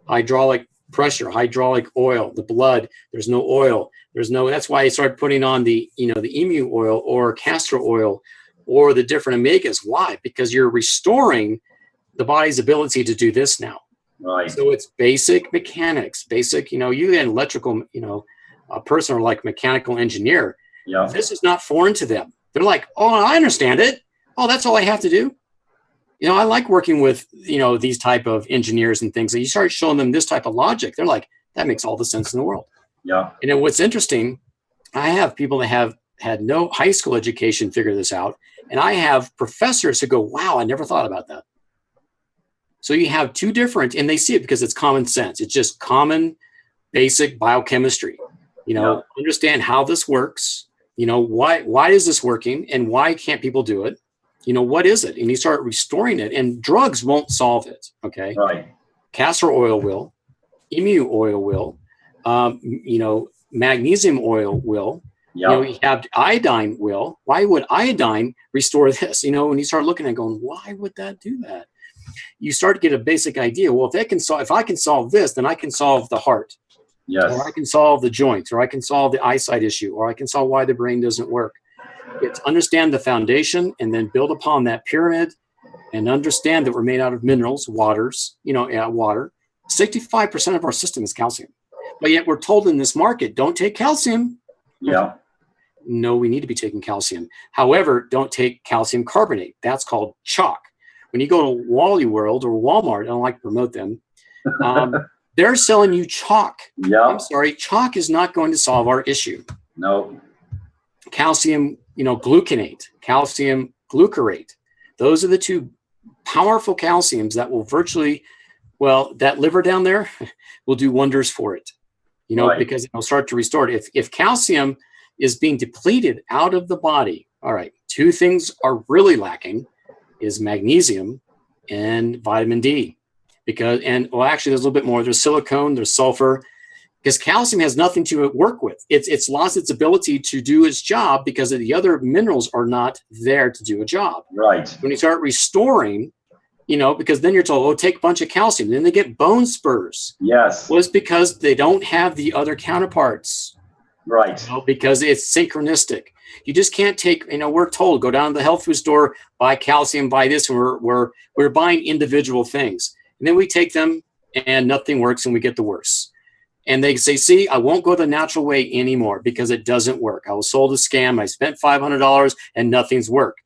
Hydraulic pressure, hydraulic oil, the blood. There's no oil. That's why I started putting on the emu oil or castor oil or the different omegas. Why? Because you're restoring the body's ability to do this now. Right. So it's basic mechanics, you get an electrical, a person or like mechanical engineer. Yeah. This is not foreign to them. They're like, oh, I understand it. Oh, that's all I have to do. I like working with, these type of engineers and things. And you start showing them this type of logic. They're like, that makes all the sense in the world. Yeah. And then what's interesting, I have people that have had no high school education figure this out. And I have professors who go, wow, I never thought about that. So you have two different, and they see it because it's common sense. It's just common, basic biochemistry. Understand how this works. Why is this working, and why can't people do it? What is it? And you start restoring it, and drugs won't solve it. Okay. Right. Castor oil will, emu oil will, magnesium oil will. Yep. You have iodine will. Why would iodine restore this? When you start looking at it going, why would that do that? You start to get a basic idea. Well, if I can solve this, then I can solve the heart. Yes. Or I can solve the joints, or I can solve the eyesight issue, or I can solve why the brain doesn't work. It's understand the foundation and then build upon that pyramid and understand that we're made out of minerals, water. 65% of our system is calcium. But yet we're told in this market, don't take calcium. Yeah. No, we need to be taking calcium. However, don't take calcium carbonate. That's called chalk. When you go to Wally World or Walmart, I don't like to promote them, they're selling you chalk. Yeah. I'm sorry, chalk is not going to solve our issue. No. Calcium, gluconate, calcium glucarate. Those are the two powerful calciums that will that liver down there will do wonders for it, because it'll start to restore it. If calcium is being depleted out of the body, all right, two things are really lacking is magnesium and vitamin D. Actually there's a little bit more. There's silicone, there's sulfur, because calcium has nothing to work with. It's lost its ability to do its job because of the other minerals are not there to do a job. Right. When you start restoring, because then you're told, take a bunch of calcium. Then they get bone spurs. Yes. Well, it's because they don't have the other counterparts. Right. Because it's synchronistic. You just can't take, we're told, go down to the health food store, buy calcium, buy this, and we're buying individual things. And then we take them and nothing works and we get the worse. And they say, see, I won't go the natural way anymore because it doesn't work. I was sold a scam. I spent $500 and nothing's worked.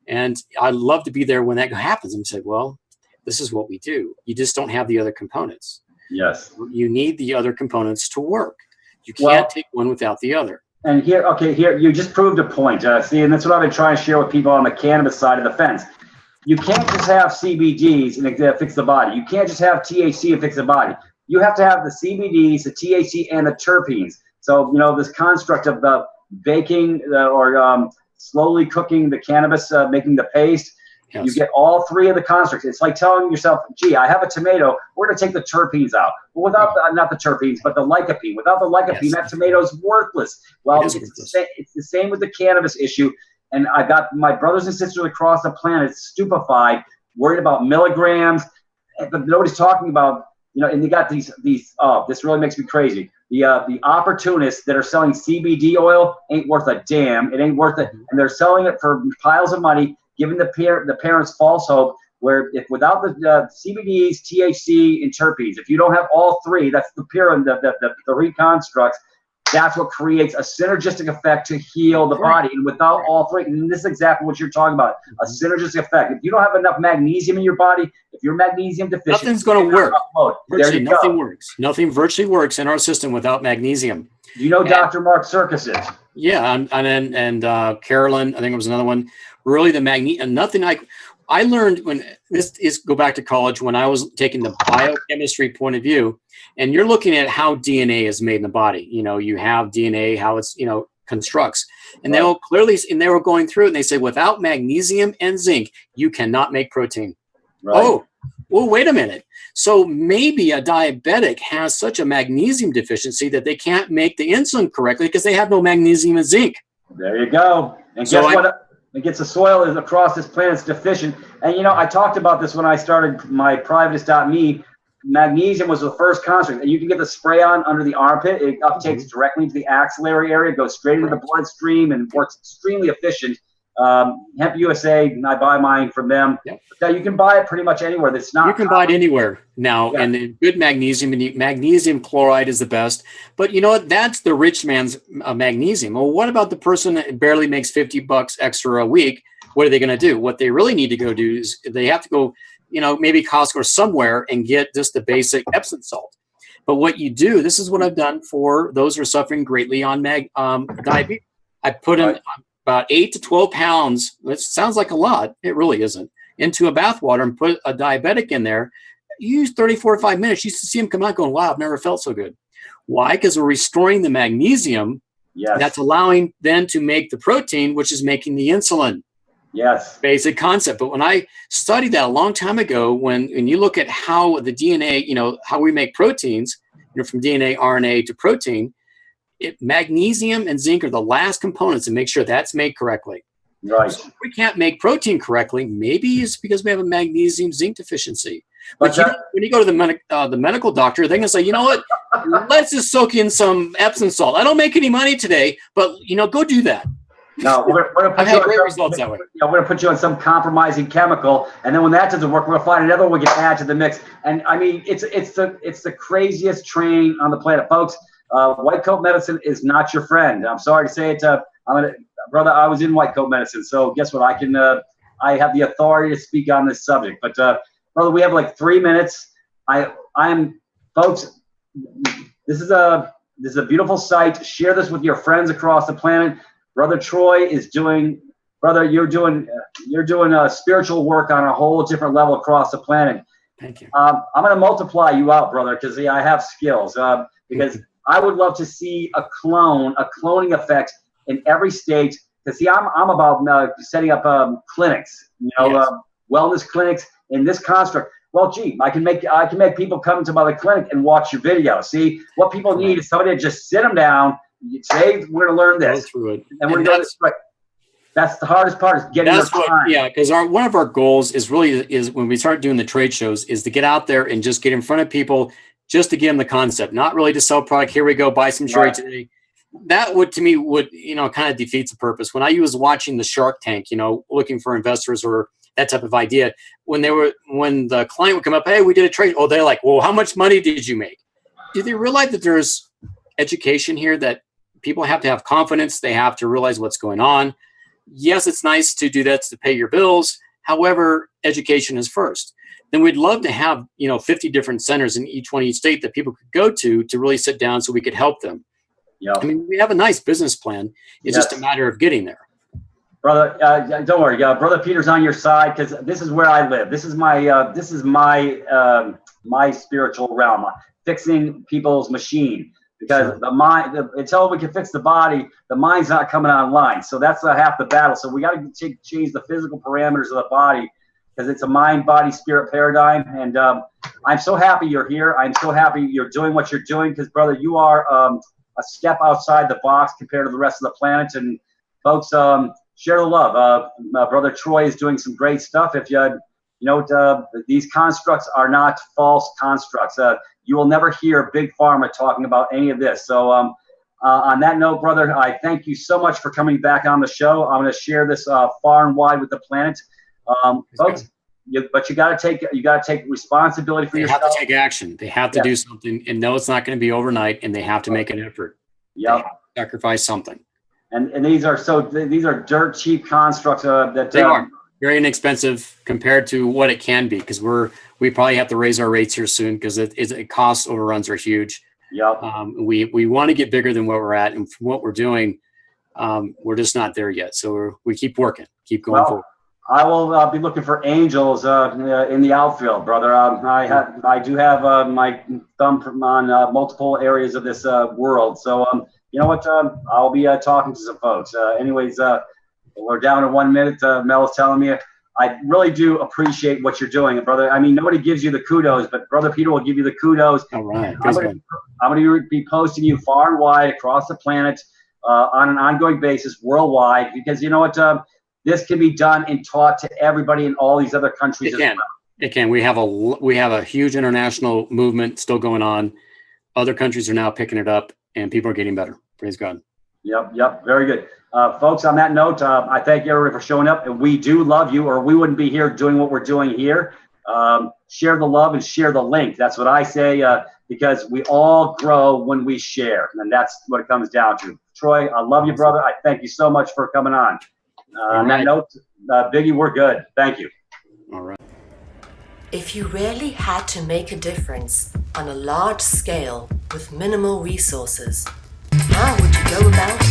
And I'd love to be there when that happens and say, well, this is what we do. You just don't have the other components. Yes. You need the other components to work. You can't take one without the other. And here, you just proved a point. See, and that's what I've been trying to share with people on the cannabis side of the fence. You can't just have CBDs and fix the body. You can't just have THC and fix the body. You have to have the CBDs, the THC, and the terpenes. So, this construct of the baking or slowly cooking the cannabis, making the paste, yes. You get all three of the constructs. It's like telling yourself, gee, I have a tomato. We're going to take the terpenes out. Well, without not the terpenes, but the lycopene. Without the lycopene, yes. That tomato is worthless. Well, it's the same with the cannabis issue. And I got my brothers and sisters across the planet stupefied, worried about milligrams, but nobody's talking about, and you got these, this really makes me crazy. The opportunists that are selling CBD oil ain't worth a damn. It ain't worth it. And they're selling it for piles of money, giving the parents false hope, where if without the CBDs, THC, and terpenes, if you don't have all three, that's the pyramid, the reconstructs, that's what creates a synergistic effect to heal the body. And without all three, and this is exactly what you're talking about, a synergistic effect. If you don't have enough magnesium in your body, if you're magnesium deficient, nothing's going to work. There you go. Nothing works. Nothing virtually works in our system without magnesium. You know, Dr. Mark Circus is. Yeah, and Carolyn, I think it was another one. Really, the magnesium. Nothing I learned when this is go back to college when I was taking the biochemistry point of view, and you're looking at how DNA is made in the body. You have DNA, how it's constructs, and they will clearly, and they were going through it, and they say without magnesium and zinc, you cannot make protein. Right. Oh, well, wait a minute. So maybe a diabetic has such a magnesium deficiency that they can't make the insulin correctly because they have no magnesium and zinc. There you go. And So guess what? It gets the soil is across this planet is deficient. And you know, I talked about this when I started my Privatis.Me. Magnesium was the first construct, and you can get the spray on under the armpit. It uptakes directly into the axillary area, goes straight into the bloodstream, and works extremely efficient. Hemp USA, I buy mine from them. Yep. But, you can buy it pretty much anywhere. That's not. You can buy it anywhere now, Yeah. and good magnesium, and magnesium chloride is the best. But you know what? That's the rich man's magnesium. Well, what about the person that barely makes $50 extra a week? What are they going to do? What they really need to go do is they have to go, you know, maybe Costco or somewhere and get just the basic Epsom salt. But what you do, this is what I've done for those who are suffering greatly on diabetes. I put in about 8 to 12 pounds. It sounds like a lot. It really isn't. Into a bath water and put a diabetic in there. You use 30, 45 minutes. You used to see him come out going, wow, I've never felt so good. Why? Because we're restoring the magnesium. Yes. That's allowing then to make the protein, which is making the insulin. Yes. Basic concept. But when I studied that a long time ago, when you look at how the DNA, you know, how we make proteins, you know, from DNA, RNA to protein, magnesium and zinc are the last components to make sure that's made correctly. Right. So if we can't make protein correctly, maybe it's because we have a magnesium zinc deficiency. But when you go to the medical doctor, they're going to say, you know what, let's just soak in some Epsom salt. I don't make any money today, but, you know, go do that. No, we're going to I've had great results that way. We're going to put you on some compromising chemical, and then when that doesn't work, we're going to find another one we can add to the mix. And I mean, it's the craziest train on the planet, folks. White coat medicine is not your friend. I'm sorry to say it. Brother, I was in white coat medicine, so guess what? I have the authority to speak on this subject. But brother, we have like 3 minutes. Folks, this is a beautiful site. Share this with your friends across the planet. Brother Troy is doing, you're doing spiritual work on a whole different level across the planet. Thank you. I'm going to multiply you out, brother, because I have skills. Because I would love to see a cloning effect in every state. Because see, I'm about setting up clinics, you know, Yes. wellness clinics in this construct. Well, gee, I can make people come to my clinic and watch your video. See, what people need is somebody to just sit them down. Today we're going to learn this. Go through it. And we're going to right. That's the hardest part is getting their time. Yeah, because one of our goals is when we start doing the trade shows is to get out there and just get in front of people, just to give them the concept, not really to sell product. Here we go, buy some cherry today. That would, to me, you know, kind of defeats the purpose. When I was watching the Shark Tank, you know, looking for investors or that type of idea, when the client would come up, hey, we did a trade. Oh, they're like, well, how much money did you make? Do they realize that there's education here, that people have to have confidence? They have to realize what's going on. Yes, it's nice to do that to pay your bills. However, education is first. Then we'd love to have, you know, 50 different centers in each state that people could go to really sit down so we could help them. Yeah. I mean, we have a nice business plan. It's just a matter of getting there. Brother, don't worry. Brother Peter's on your side because this is where I live. This is my spiritual realm, fixing people's machine. Because the mind, until we can fix the body, the mind's not coming online. So that's half the battle. So we got to change the physical parameters of the body because it's a mind, body, spirit paradigm. And I'm so happy you're here. I'm so happy you're doing what you're doing because, brother, you are a step outside the box compared to the rest of the planet. And folks, share the love. Brother Troy is doing some great stuff. If these constructs are not false constructs. You will never hear Big Pharma talking about any of this. So on that note, brother, I thank you so much for coming back on the show. I'm going to share this far and wide with the planet. Folks, but you got to take responsibility for yourself. They have to take action. They have to do something and know it's not going to be overnight, and they have to make an effort. Yeah. Sacrifice something. And these are dirt cheap constructs that they are very inexpensive compared to what it can be, because we probably have to raise our rates here soon because it cost overruns are huge. Yep. We want to get bigger than what we're at, and from what we're doing, we're just not there yet. So we keep working, keep going forward. I will be looking for angels in the outfield, brother. I do have my thumb on multiple areas of this world. So you know what? I'll be talking to some folks. Anyways, we're down to 1 minute. Mel is telling me I really do appreciate what you're doing, brother. I mean, nobody gives you the kudos, but Brother Peter will give you the kudos. All right. I'm going to be posting you far and wide across the planet on an ongoing basis worldwide, because you know what? This can be done and taught to everybody in all these other countries as well. It can. We have a huge international movement still going on. Other countries are now picking it up, and people are getting better. Praise God. Yep. Very good. Folks, on that note, I thank everybody for showing up, and we do love you, or we wouldn't be here doing what we're doing here. Share the love and share the link. That's what I say, because we all grow when we share, and that's what it comes down to. Troy, I love you, brother. I thank you so much for coming on. On that note, Biggie, we're good. Thank you. All right. If you really had to make a difference on a large scale with minimal resources, how would you go about it?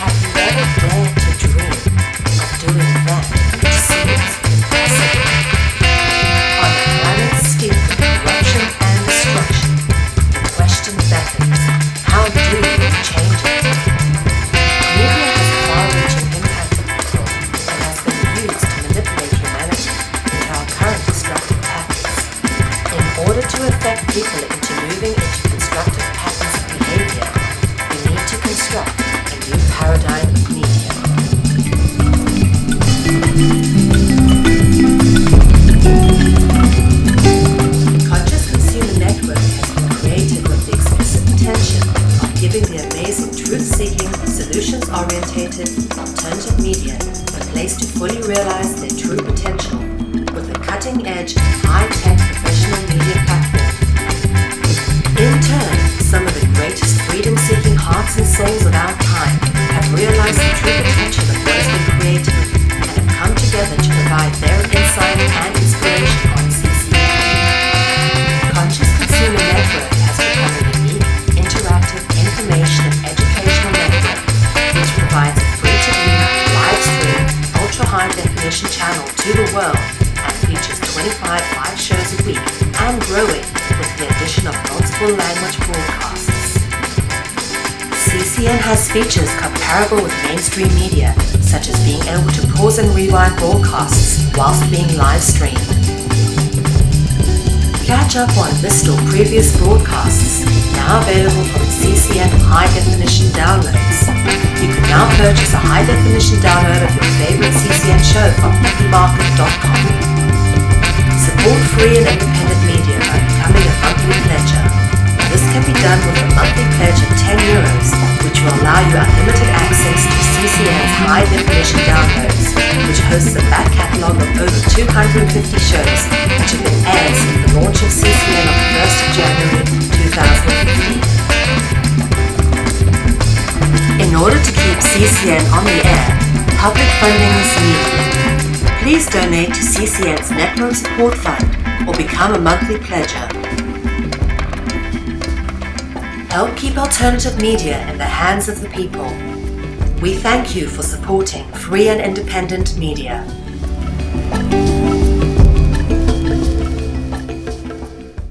Have you ever dared to dream of doing that which seems impossible? On a planet steeped in corruption and destruction, the question beckons, how do we change it? Media has a far-reaching impact on people and has been used to manipulate humanity into our current destructive patterns. In order to affect people into moving into constructive patterns of behavior, we need to construct a new paradigm of media. Conscious Consumer Network has been created with the explicit intention of giving the amazing truth-seeking, solutions-orientated, alternative media a place to fully realize their true potential with a cutting-edge, high-tech professional media platform. In turn, some of the greatest freedom-seeking hearts and souls of our time have realized the true potential of what has been created and have come together to provide their insight and inspiration on CCN. Conscious Consumer Network has become a unique, interactive information and educational network which provides a free-to-view, live-stream, ultra-high-definition channel to the world and features 25 live shows a week and growing with the addition of multiple language broadcasts. CCN has features comparable with mainstream media, such as being able to pause and rewind broadcasts whilst being live streamed. Catch up on this or previous broadcasts, now available from CCN High Definition Downloads. You can now purchase a high definition download of your favorite CCN show from Hyyppa.com. Support free and independent media by becoming a monthly pledger. This can be done with a monthly pledge of €10, which will allow you unlimited access to CCN's high definition downloads, which hosts a back catalogue of over 250 shows which have been aired since the launch of CCN on the 1st of January 2015. In order to keep CCN on the air, public funding is needed. Please donate to CCN's Network Support Fund or become a monthly pledger. Help keep alternative media in the hands of the people. We thank you for supporting free and independent media.